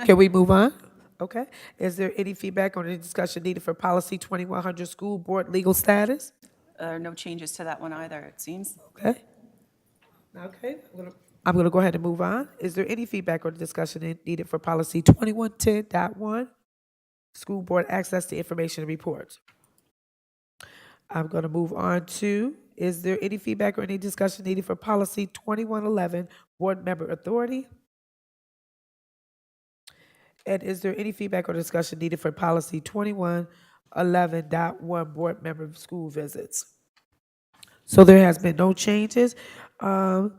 A: Can we move on? Okay. Is there any feedback or any discussion needed for policy 2100 school board legal status?
B: No changes to that one either, it seems.
A: Okay. Okay, I'm gonna go ahead and move on. Is there any feedback or discussion needed for policy 2110.1, school board access to information and reports? I'm gonna move on to, is there any feedback or any discussion needed for policy 2111, board member authority? And is there any feedback or discussion needed for policy 2111.1, board member school visits? So there has been no changes. I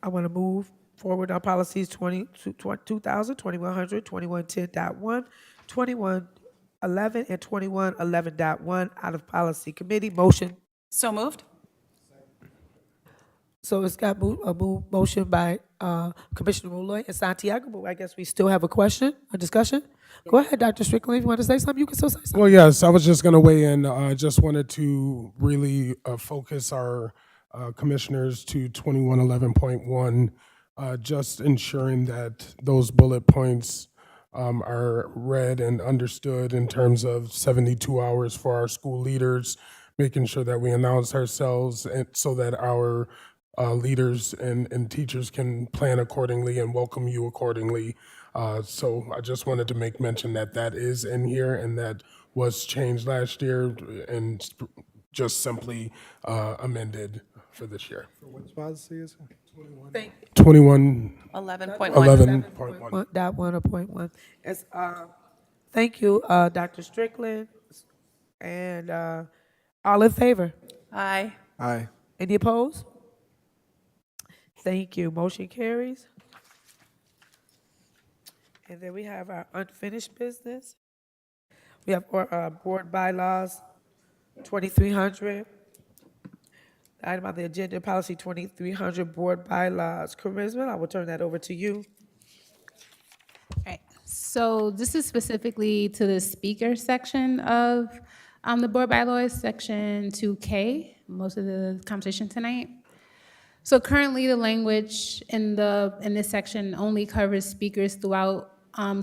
A: want to move forward on policies 2000, 2100, 2110.1, 2111, and 2111.1 out of policy committee. Motion.
B: So moved?
A: So it's got a motion by Commissioner Malloy and Santiago, but I guess we still have a question, a discussion? Go ahead, Dr. Strickland, if you want to say something, you can still say something.
H: Well, yes, I was just going to weigh in. I just wanted to really focus our commissioners to 2111.1, just ensuring that those bullet points are read and understood in terms of 72 hours for our school leaders, making sure that we announce ourselves and so that our leaders and teachers can plan accordingly and welcome you accordingly. So I just wanted to make mention that that is in here and that was changed last year and just simply amended for this year.
E: Which policy is it?
H: 21,
B: 11.1.
H: 11.1.
A: Dot one or point one. It's, thank you, Dr. Strickland, and all in favor?
B: Aye.
E: Aye.
A: Any opposed? Thank you. Motion carries. And then we have our unfinished business. We have board bylaws 2300. The item on the agenda, policy 2300, board bylaws. Charisma, I will turn that over to you.
F: Right. So this is specifically to the speaker section of the board bylaws, section 2K, most of the conversation tonight. So currently, the language in this section only covers speakers throughout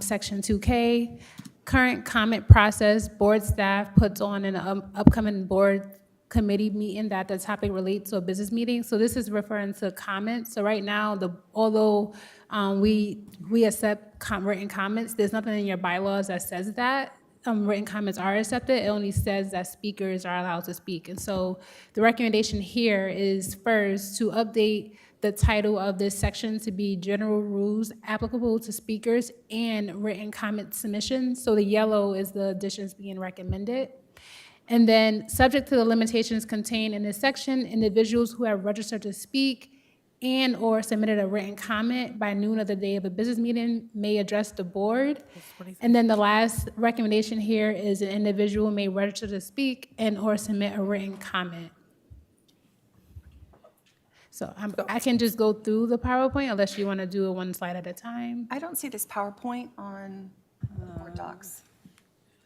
F: section 2K. Current comment process, board staff puts on an upcoming board committee meeting that the topic relates to a business meeting. So this is referring to comments. So right now, although we accept written comments, there's nothing in your bylaws that says that. Written comments are accepted. It only says that speakers are allowed to speak. And so the recommendation here is first to update the title of this section to be general rules applicable to speakers and written comment submissions. So the yellow is the additions being recommended. And then subject to the limitations contained in this section, individuals who have registered to speak and or submitted a written comment by noon of the day of a business meeting may address the board. And then the last recommendation here is an individual may register to speak and or submit a written comment. So I can just go through the PowerPoint unless you want to do it one slide at a time.
B: I don't see this PowerPoint on Board Docs.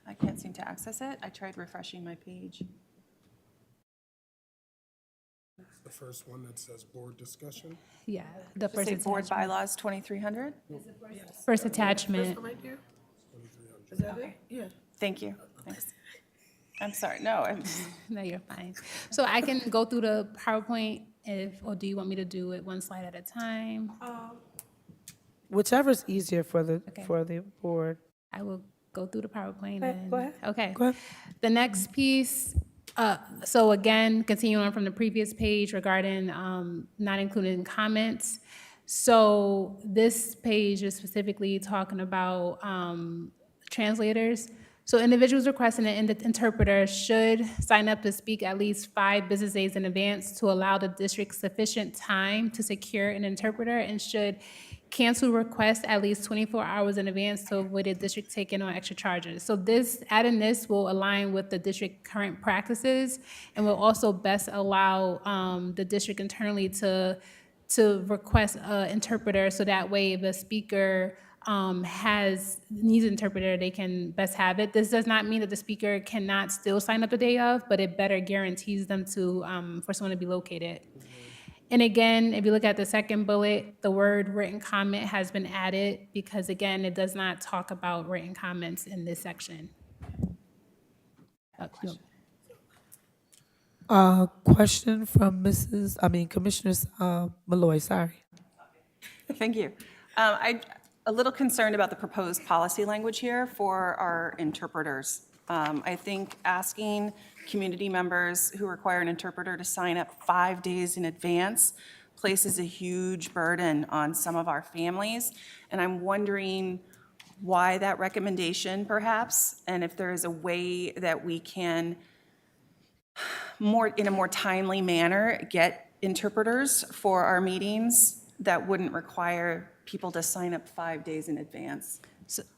B: I can't seem to access it. I tried refreshing my page.
H: The first one that says board discussion.
F: Yeah, the
B: Does it
F: first
B: say Board
F: attachment.
B: Bylaws 2300?
F: First attachment.
A: Is that it? Yeah.
B: Thank you. Thanks. I'm sorry, no, I'm,
F: No, you're fine. So I can go through the PowerPoint or do you want me to do it one slide at a time?
A: Whichever's easier for the board.
F: I will go through the PowerPoint
A: Okay,
F: and.
A: go ahead.
F: Okay.
A: Go ahead.
F: The next piece, so again, continuing on from the previous page regarding not including comments. So this page is specifically talking about translators. So individuals requesting an interpreter should sign up to speak at least 5 business days in advance to allow the district sufficient time to secure an interpreter, and should cancel requests at least 24 hours in advance to avoid the district taking on extra charges. So adding this will align with the district current practices and will also best allow the district internally to request an interpreter, so that way if a speaker needs an interpreter, they can best have it. This does not mean that the speaker cannot still sign up the day of, but it better guarantees them to for someone to be located. And again, if you look at the second bullet, the word written comment has been added because, again, it does not talk about written comments in this section.
A: Question from Commissioner Malloy, sorry.
B: thank you. I'm a little concerned about the proposed policy language here for our interpreters. I think asking community members who require an interpreter to sign up 5 days in advance places a huge burden on some of our families. And I'm wondering why that recommendation perhaps, and if there is a way that we can in a more timely manner get interpreters for our meetings that wouldn't require people to sign up 5 days in advance.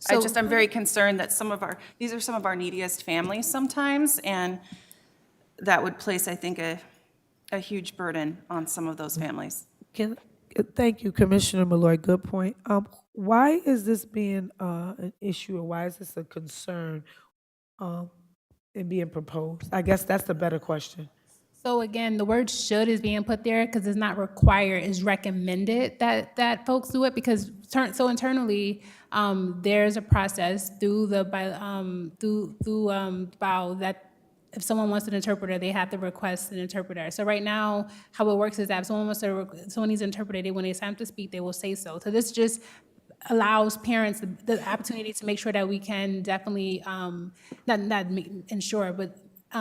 B: I'm very concerned that these are some of our neediest families sometimes, and that would place, I think, a huge burden on some of those families.
A: Thank you, Commissioner Malloy, good point. Why is this being an issue, or why is this a concern in being proposed? I guess that's the better question.
F: So again, the word should is being put there because it's not required, it's recommended that folks do it, because so internally, there's a process through the BOW that if someone wants an interpreter, they have to request an interpreter. So right now, how it works is that if someone needs an interpreter, when they sign up to speak, they will say so. So this just allows parents the opportunity to make sure that we can definitely,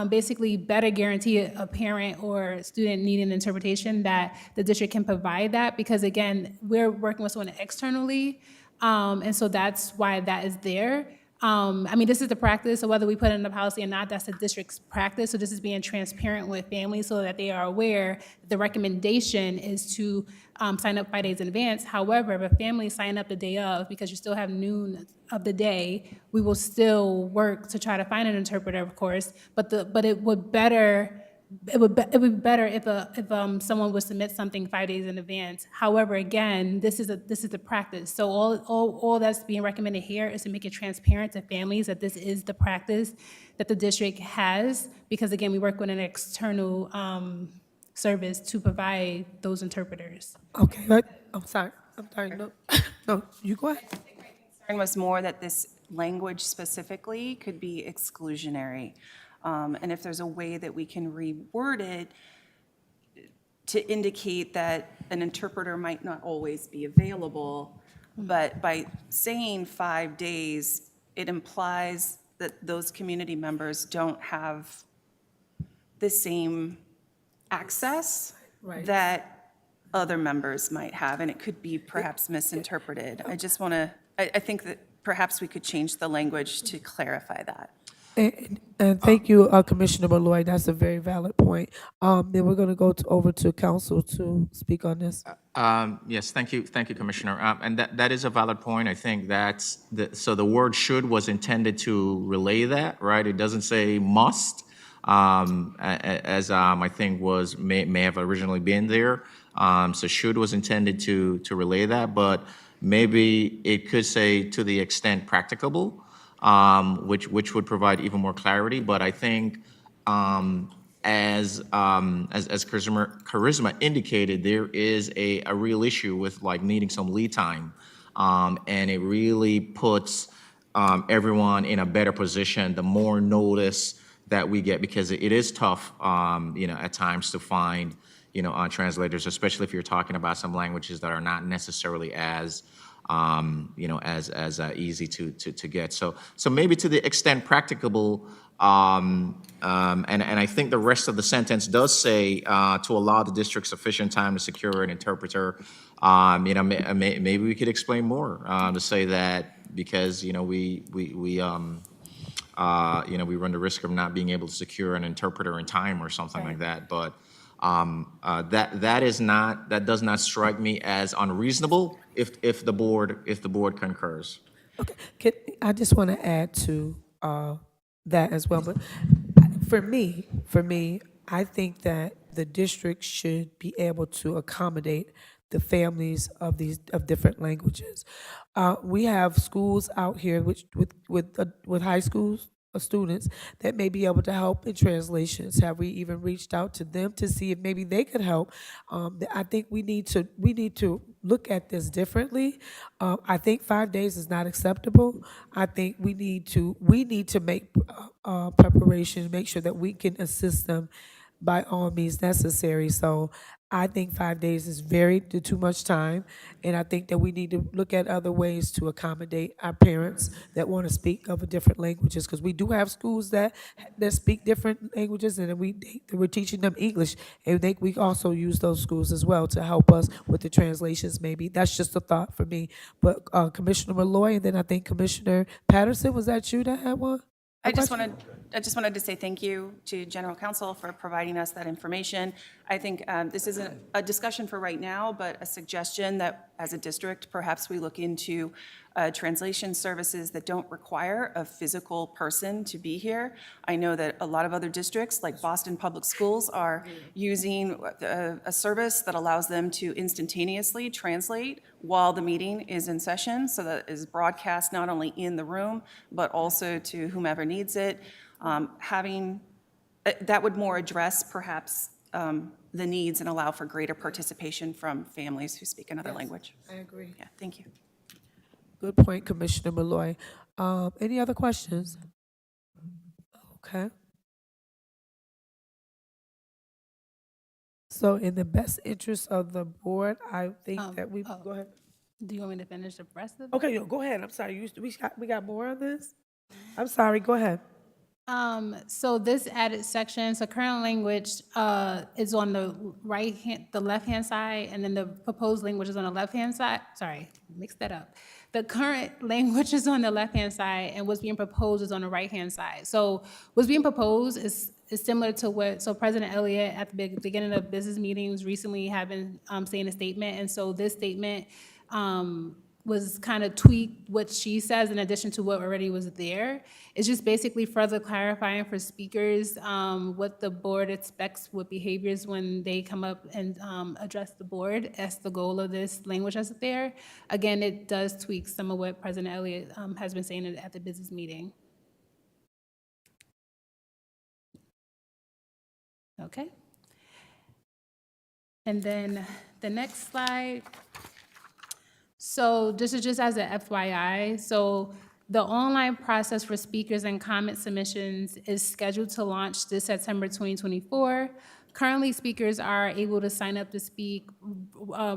F: basically better guarantee a parent or student needing interpretation that the district can provide that, because again, we're working with someone externally, and so that's why that is there. This is the practice, so whether we put it in the policy or not, that's the district's practice. So this is being transparent with families so that they are aware that the recommendation is to sign up 5 days in advance. However, if a family sign up the day of, because you still have noon of the day, we will still work to try to find an interpreter, of course, but it would be better if someone would submit something 5 days in advance. However, again, this is the practice. So all that's being recommended here is to make it transparent to families that this is the practice that the district has, because again, we work with an external service to provide those interpreters.
A: Okay, I'm sorry, no, you go ahead.
B: Concern was more that this language specifically could be exclusionary. And if there's a way that we can reword it to indicate that an interpreter might not always be available, but by saying 5 days, it implies that those community members don't have the same access that other members might have, and it could be perhaps misinterpreted. I think that perhaps we could change the language to clarify that.
A: And thank you, Commissioner Malloy, that's a very valid point. Then we're going to go over to council to speak on this.
D: Yes, thank you, Commissioner. And that is a valid point. I think so the word should was intended to relay that, right? It doesn't say must, as I think may have originally been there. So should was intended to relay that, but maybe it could say to the extent practicable, which would provide even more clarity. But I think as Charisma indicated, there is a real issue with like needing some lead time, and it really puts everyone in a better position, the more notice that we get, because it is tough, at times to find, translators, especially if you're talking about some languages that are not necessarily as, as easy to get. So maybe to the extent practicable, and I think the rest of the sentence does say, to allow the district sufficient time to secure an interpreter. Maybe we could explain more, to say that because, we run the risk of not being able to secure an interpreter in time or something like that. But that does not strike me as unreasonable if the board concurs.
A: I just want to add to that as well. But for me, I think that the district should be able to accommodate the families of different languages. We have schools out here with high schools students that may be able to help in translations. Have we even reached out to them to see if maybe they could help? I think we need to look at this differently. I think 5 days is not acceptable. I think we need to make preparation, make sure that we can assist them by all means necessary. So I think 5 days is too much time, and I think that we need to look at other ways to accommodate our parents that want to speak other different languages, because we do have schools that speak different languages, and we're teaching them English, and we also use those schools as well to help us with the translations. Maybe that's just a thought for me. But Commissioner Malloy, and then I think Commissioner Patterson, was that you that had one?
B: I just wanted to say thank you to General Counsel for providing us that information. I think this isn't a discussion for right now, but a suggestion that as a district, perhaps we look into translation services that don't require a physical person to be here. I know that a lot of other districts, like Boston Public Schools, are using a service that allows them to instantaneously translate while the meeting is in session, so that is broadcast not only in the room, but also to whomever needs it. That would more address perhaps the needs and allow for greater participation from families who speak another language.
A: I agree.
B: Yeah, thank you.
A: Good point, Commissioner Malloy. Any other questions? Okay. So in the best interest of the board, I think that we, go ahead.
F: Do you want me to finish the rest of it?
A: Okay, go ahead. I'm sorry. We got more on this? I'm sorry. Go ahead.
F: So this added section, so current language is on the left-hand side, and then the proposed language is on the left-hand side. Sorry, mixed that up. The current language is on the left-hand side, and what's being proposed is on the right-hand side. So what's being proposed is similar to so President Elliott at the beginning of business meetings recently have been saying a statement, and so this statement was kind of tweaked what she says in addition to what already was there. It's just basically further clarifying for speakers what the board expects with behaviors when they come up and address the board. That's the goal of this language that's there. Again, it does tweak some of what President Elliott has been saying at the business meeting. Okay. And then the next slide. So this is just as an FYI. So the online process for speakers and comment submissions is scheduled to launch this September 2024. Currently, speakers are able to sign up to speak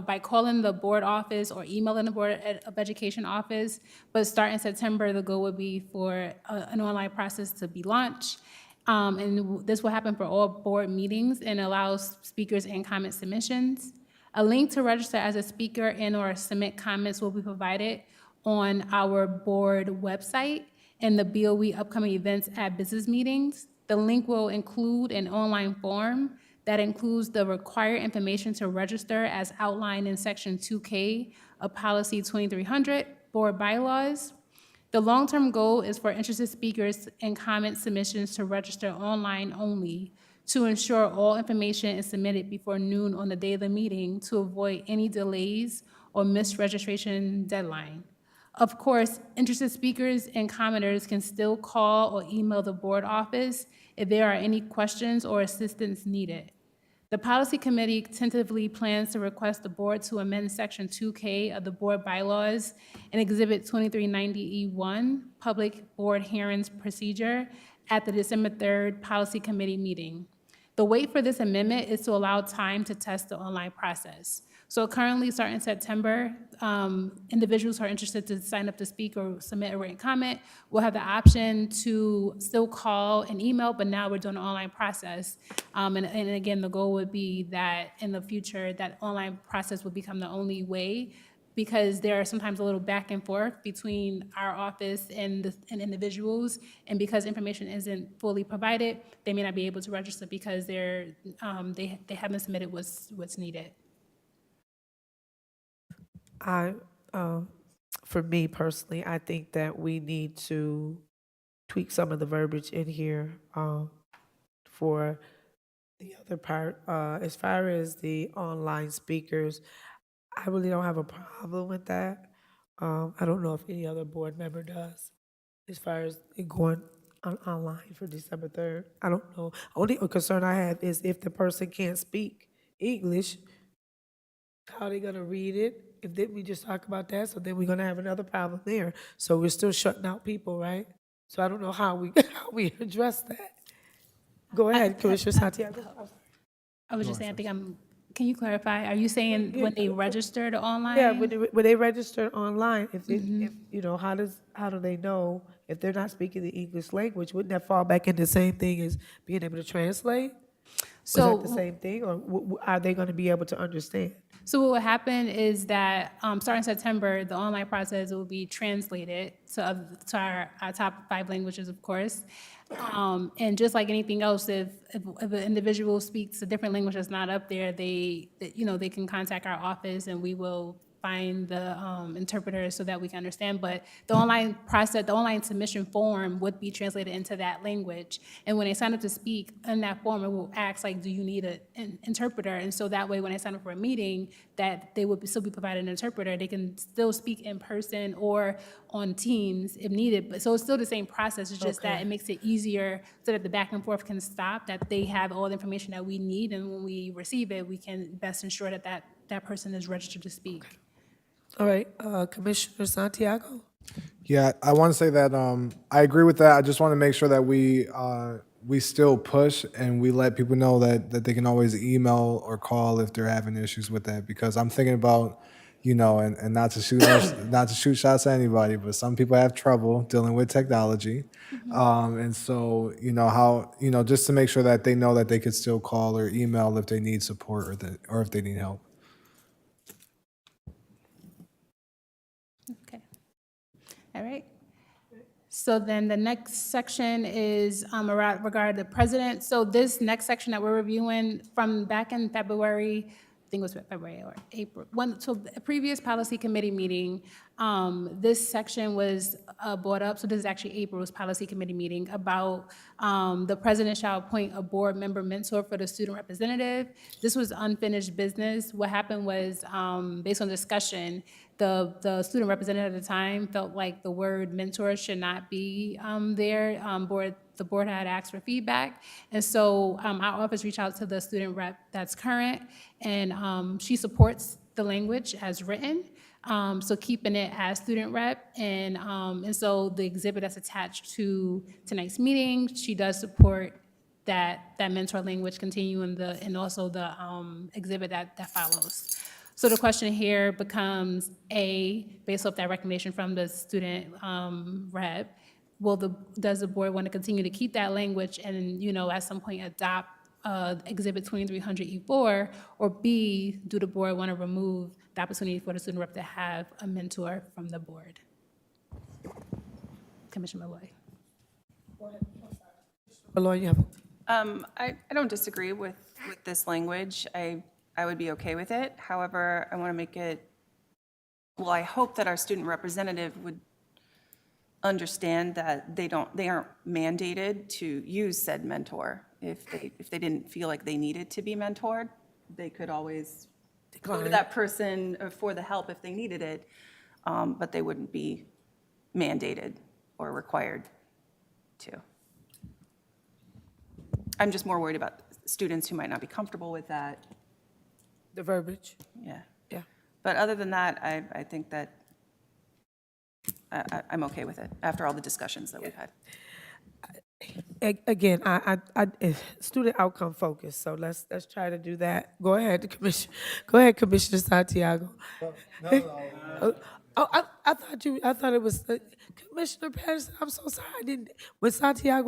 F: by calling the board office or emailing the Board of Education office. But starting September, the goal would be for an online process to be launched. And this will happen for all board meetings and allows speakers and comment submissions. A link to register as a speaker and/or submit comments will be provided on our board website and the BOE upcoming events at business meetings. The link will include an online form that includes the required information to register as outlined in Section 2K of Policy 2300, Board Bylaws. The long-term goal is for interested speakers and comment submissions to register online only, to ensure all information is submitted before noon on the day of the meeting to avoid any delays or missed registration deadline. Of course, interested speakers and commenters can still call or email the board office if there are any questions or assistance needed. The policy committee tentatively plans to request the board to amend section 2K of the board bylaws and exhibit 2390E1, public board hearings procedure, at the December 3rd policy committee meeting. The wait for this amendment is to allow time to test the online process. So currently, starting September, individuals who are interested to sign up to speak or submit a written comment will have the option to still call and email, but now we're doing an online process. And again, the goal would be that in the future, that online process will become the only way, because there are sometimes a little back and forth between our office and individuals, and because information isn't fully provided, they may not be able to register because they haven't submitted what's needed.
A: For me personally, I think that we need to tweak some of the verbiage in here for the other part. As far as the online speakers, I really don't have a problem with that. I don't know if any other board member does, as far as it going online for December 3rd. I don't know. Only concern I have is if the person can't speak English, how are they gonna read it? If then we just talk about that, so then we're gonna have another problem there. So we're still shutting out people, right? So I don't know how we how we address that. Go ahead, Commissioner Santiago.
F: I was just saying, can you clarify, are you saying when they registered online?
A: Yeah, when they register online, if you know, how do they know if they're not speaking the English language? Wouldn't that fall back into the same thing as being able to translate?
F: So-
A: Is that the same thing, or are they gonna be able to understand?
F: So what will happen is that starting September, the online process will be translated to our top 5 languages, of course. And just like anything else, if an individual speaks a different language that's not up there, they can contact our office and we will find the interpreter so that we can understand. But the online process, the online submission form would be translated into that language. And when they sign up to speak in that form, it will ask, like, do you need an interpreter? And so that way, when they sign up for a meeting, that they would still be provided an interpreter. They can still speak in person or on Teams if needed. But so it's still the same process. It's just that it makes it easier so that the back and forth can stop, that they have all the information that we need. And when we receive it, we can best ensure that that person is registered to speak.
A: All right, Commissioner Santiago?
E: Yeah, I want to say that I agree with that. I just want to make sure that we still push and we let people know that they can always email or call if they're having issues with that. Because I'm thinking about, you know, and not to shoot shots at anybody, but some people have trouble dealing with technology, and so just to make sure that they know that they could still call or email if they need support or if they need help.
F: Okay. All right. So then the next section is regarding the president. So this next section that we're reviewing from back in February, I think it was February or April, so the previous policy committee meeting, this section was brought up, so this is actually April's policy committee meeting, about the president shall appoint a board member mentor for the student representative. This was unfinished business. What happened was, based on discussion, the student representative at the time felt like the word mentor should not be there. The board had asked for feedback, and so our office reached out to the student rep that's current, and she supports the language as written, so keeping it as student rep, and so the exhibit that's attached to tonight's meeting, she does support that mentor language continue and also the exhibit that follows. So the question here becomes, A, based off that recommendation from the student rep, does the board want to continue to keep that language and, at some point adopt Exhibit 2300E4, or B, do the board want to remove the opportunity for the student rep to have a mentor from the board? Commissioner Malloy.
A: Malloy, you have.
B: I don't disagree with this language. I would be okay with it. However, I want to make it, I hope that our student representative would understand that they aren't mandated to use said mentor. If they didn't feel like they needed to be mentored, they could always go to that person for the help if they needed it, but they wouldn't be mandated or required to. I'm just more worried about students who might not be comfortable with that,
A: The verbiage,
B: yeah.
A: yeah.
B: But other than that, I think that I'm okay with it, after all the discussions that we've had.
A: Again, student outcome focused, so let's try to do that. Go ahead, Commissioner Santiago. I thought it was Commissioner Patterson. I'm so sorry, I didn't, when Santiago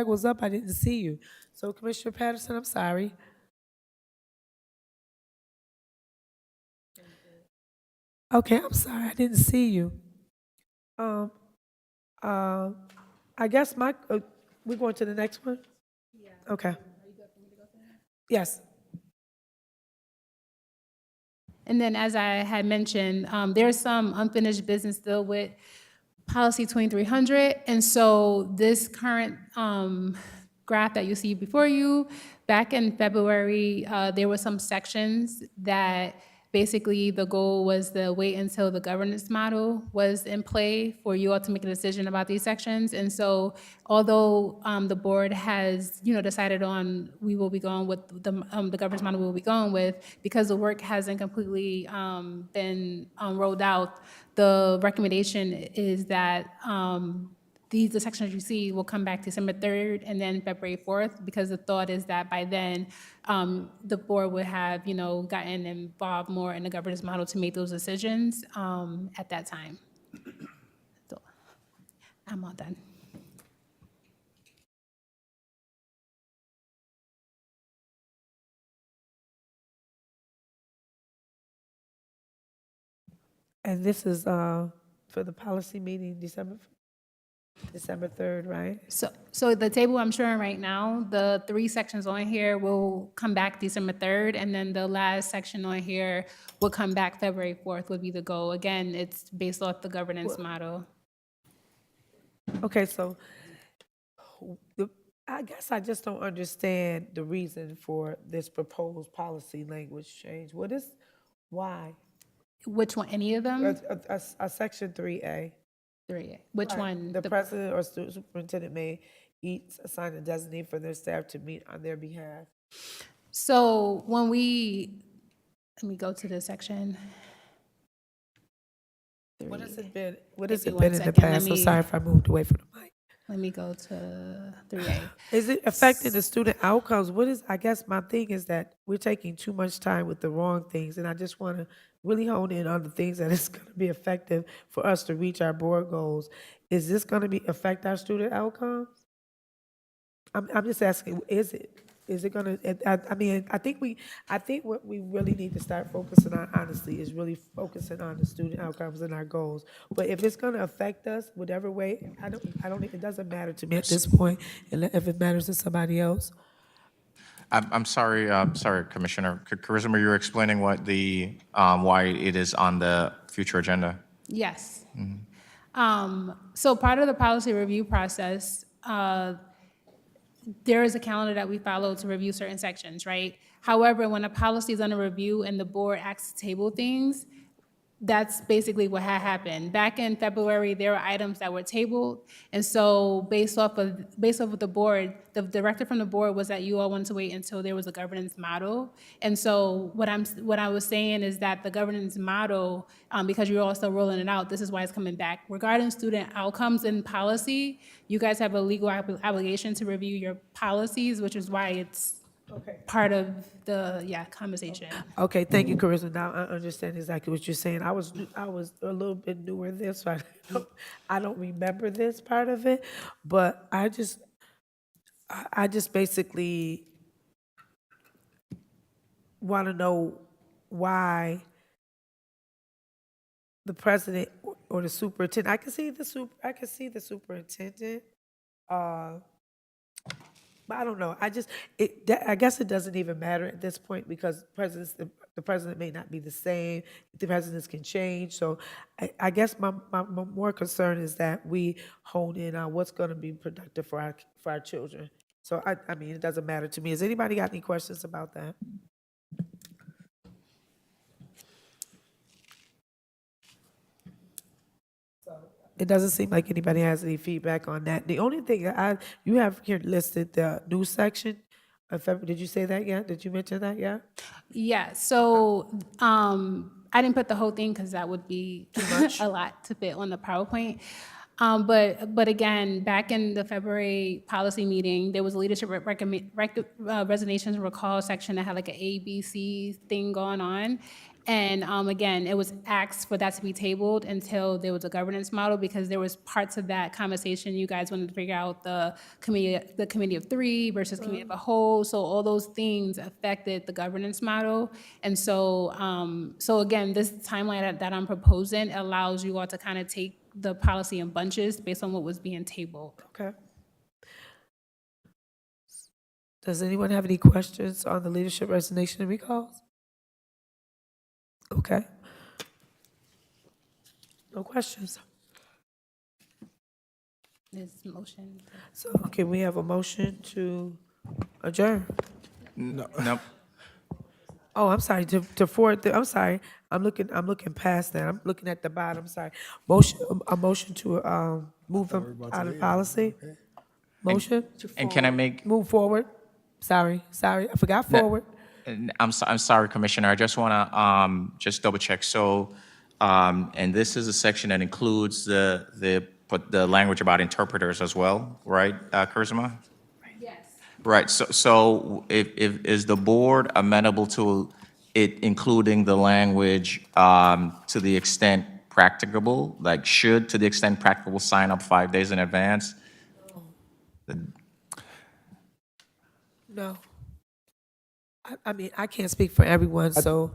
A: was up, I didn't see you. So Commissioner Patterson, I'm sorry. Okay, I'm sorry, I didn't see you. I guess we're going to the next one? Yeah. Okay. Yes.
F: And then, as I had mentioned, there's some unfinished business still with policy 2300. And so this current graph that you see before you, back in February, there were some sections that basically the goal was to wait until the governance model was in play for you all to make a decision about these sections. And so although the board has, decided on we will be going with the governance model we will be going with, because the work hasn't completely been rolled out, the recommendation is that the sections you see will come back December 3rd and then February 4th, because the thought is that by then, the board would have, gotten involved more in the governance model to make those decisions at that time. So, I'm all done.
A: And this is for the policy meeting December 3rd, right?
F: So the table I'm showing right now, the 3 sections on here will come back December 3rd, and then the last section on here will come back February 4th would be the goal. Again, it's based off the governance model.
A: Okay, so I guess I just don't understand the reason for this proposed policy language change. Why?
F: Which one, any of them?
A: A section 3A.
F: 3. Which one?
A: The president or superintendent may each assign a designee for their staff to meet on their behalf.
F: So when let me go to this section.
A: What has it
F: 3.
A: been? What
F: Give
A: has
F: me
A: it
F: one
A: been in the
F: second.
A: past? I'm sorry if I moved away from the mic.
F: Let me go to 3A.
A: Is it affecting the student outcomes? I guess my thing is that we're taking too much time with the wrong things, and I just want to really hone in on the things that is going to be effective for us to reach our board goals. Is this going to affect our student outcomes? I'm just asking, is it? Is it going to, I think what we really need to start focusing on, honestly, is really focusing on the student outcomes and our goals. But if it's going to affect us, whatever way, it doesn't matter to me at this point, if it matters to somebody else.
D: I'm sorry, Commissioner. Charisma, you were explaining what why it is on the future agenda.
F: Yes. So part of the policy review process, there is a calendar that we follow to review certain sections, right? However, when a policy is under review and the board acts to table things, that's basically what had happened. Back in February, there were items that were tabled, and so based off of the board, the directive from the board was that you all wanted to wait until there was a governance model. And so what I was saying is that the governance model, because you're all still rolling it out, this is why it's coming back. Regarding student outcomes in policy, you guys have a legal obligation to review your policies, which is why it's part of the conversation.
A: Okay, thank you, Carissa. Now I understand exactly what you're saying. I was a little bit newer in this, so I don't remember this part of it, but I just basically want to know why the president or the superintendent. I can see the superintendent. But I don't know. I guess it doesn't even matter at this point because the president may not be the same. The presidents can change. So I guess my more concern is that we hone in on what's going to be productive for our children. So I mean, it doesn't matter to me. Has anybody got any questions about that? It doesn't seem like anybody has any feedback on that. The only thing you have here listed, the new section, Did you say that yet? Did you mention that yet?
F: Yeah, so I didn't put the whole thing because that would be a lot to fit on the PowerPoint. But again, back in the February policy meeting, there was a leadership resignations recall section that had like an A, B, C thing going on. And again, it was asked for that to be tabled until there was a governance model, because there was parts of that conversation you guys wanted to figure out the committee of three versus committee of a whole. So all those things affected the governance model. And so, so again, this timeline that I'm proposing allows you all to kind of take the policy in bunches based on what was being tabled.
A: Okay. Does anyone have any questions on the leadership resignation and recalls? Okay. No questions.
F: This motion.
A: So can we have a motion to adjourn?
D: Nope.
A: Oh, I'm sorry, to forward, I'm sorry. I'm looking past that. I'm looking at the bottom, I'm sorry. A motion to move them out of policy? Motion?
D: And can I make,
A: Move forward. Sorry, I forgot forward.
D: and I'm sorry, Commissioner, I just want to just double check. So, and this is a section that includes the language about interpreters as well, right, Kurzma?
F: Yes.
D: Right, so if is the board amenable to it including the language to the extent practicable, like should, to the extent practicable, sign up 5 days in advance?
A: No. I mean, I can't speak for everyone, so.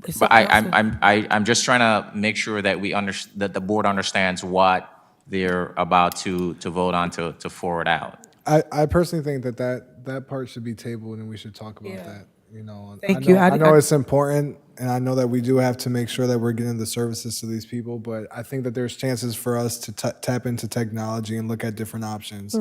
A: if
D: But
A: someone else-
D: I'm just trying to make sure that that the board understands what they're about to vote on to forward out.
E: I personally think that part should be tabled and we should talk about
A: Yeah.
E: that, you know.
A: Thank you.
E: I know
A: I-
E: it's important and I know that we do have to make sure that we're getting the services to these people, but I think that there's chances for us to tap into technology and look at different options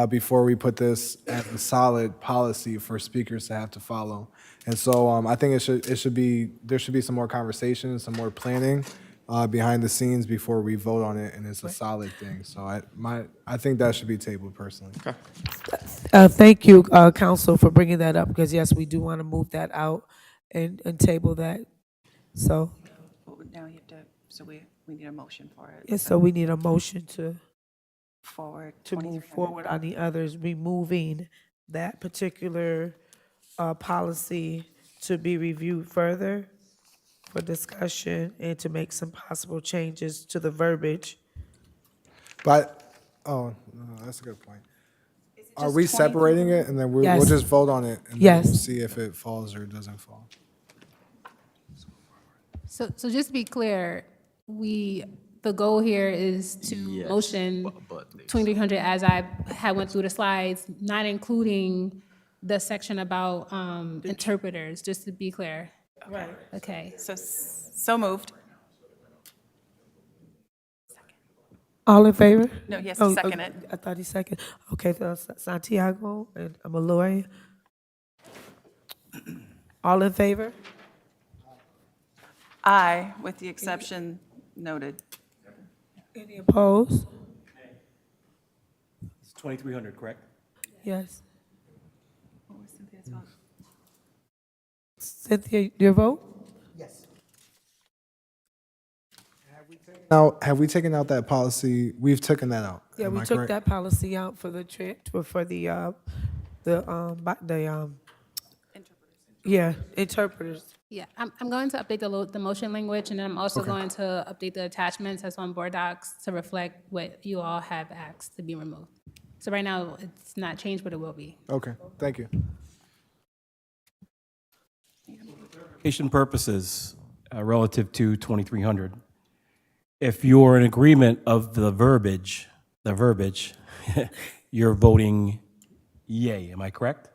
E: before we put this as a solid policy for speakers to have to follow. And so I think there should be some more conversation, some more planning behind the scenes before we vote on it, and it's a solid thing. So I think that should be tabled personally.
A: Thank you, council, for bringing that up, because yes, we do want to move that out and table that. So,
B: Now you have to, so we need a motion for it.
A: yes, so we need a motion to
B: Forward.
A: move forward on the others, removing that particular policy to be reviewed further for discussion and to make some possible changes to the verbiage.
E: But, no, that's a good point. Are we separating it and then we'll
A: Yes.
E: just vote on it? And then
A: Yes.
E: we'll see if it falls or doesn't fall.
F: So just to be clear, the goal here is to motion 2300 as I had went through the slides, not including the section about interpreters, just to be clear.
A: Right.
F: Okay.
B: So moved.
A: All in favor?
B: No, he has to
A: Oh,
B: second it.
A: I thought he seconded. Okay, so Santiago and Malloy. All in favor?
B: Aye, with the exception noted.
A: Any opposed?
G: It's 2,300, correct?
A: Yes. Cynthia, your vote?
E: Now, have we taken out that policy? We've taken that out.
A: Yeah,
E: Am
A: we
E: I
A: took
E: correct?
A: that policy out for the interpreters.
F: Yeah, I'm going to update the motion language, and then I'm also going to update the attachments that's on board docs to reflect what you all have asked to be removed. So right now, it's not changed, but it will be.
E: Okay, thank you.
G: Clarification purposes relative to 2,300. If you're in agreement of the verbiage, you're voting yay, am I correct?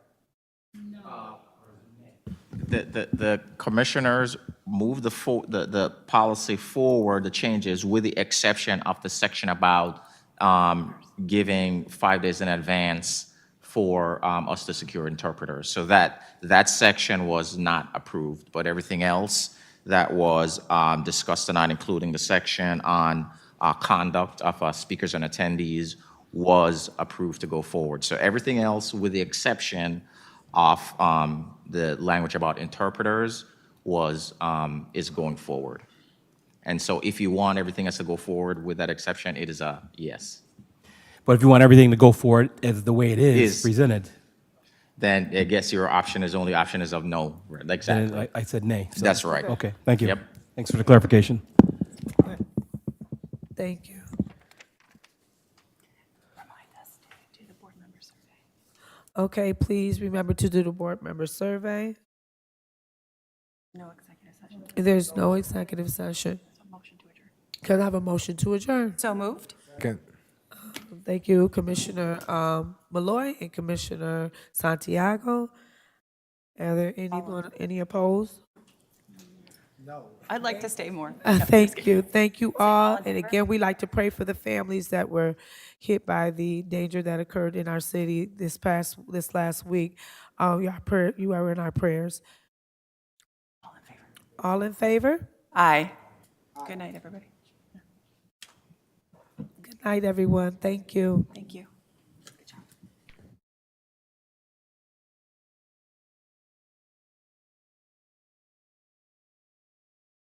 D: The commissioners moved the policy forward, the changes, with the exception of the section about giving 5 days in advance for us to secure interpreters. So that section was not approved, but everything else that was discussed tonight, including the section on conduct of speakers and attendees, was approved to go forward. So everything else, with the exception of the language about interpreters is going forward. And so if you want everything else to go forward with that exception, it is a yes.
G: But if you want everything to go forward as the way it is
D: Is-
G: presented,
D: Then I guess your only option is of no. Right,
G: then
D: exactly.
G: I said nay. So-
D: That's right.
G: Okay, thank you.
D: Yep.
G: Thanks for the clarification.
A: Thank you.
B: Remind us to do the board member survey.
A: Okay, please remember to do the board member survey.
B: No executive session.
A: There's no executive session.
B: Motion to adjourn.
A: Can I have a motion to adjourn?
B: So moved?
E: Second.
A: Thank you, Commissioner Malloy and Commissioner Santiago. Are there any opposed?
B: I'd like to stay more.
A: Thank you all. And again, we like to pray for the families that were hit by the danger that occurred in our city this last week. You are in our prayers.
B: All in favor?
A: All in favor?
B: Aye. Good night, everybody.
A: Good night, everyone. Thank you.
B: Thank you.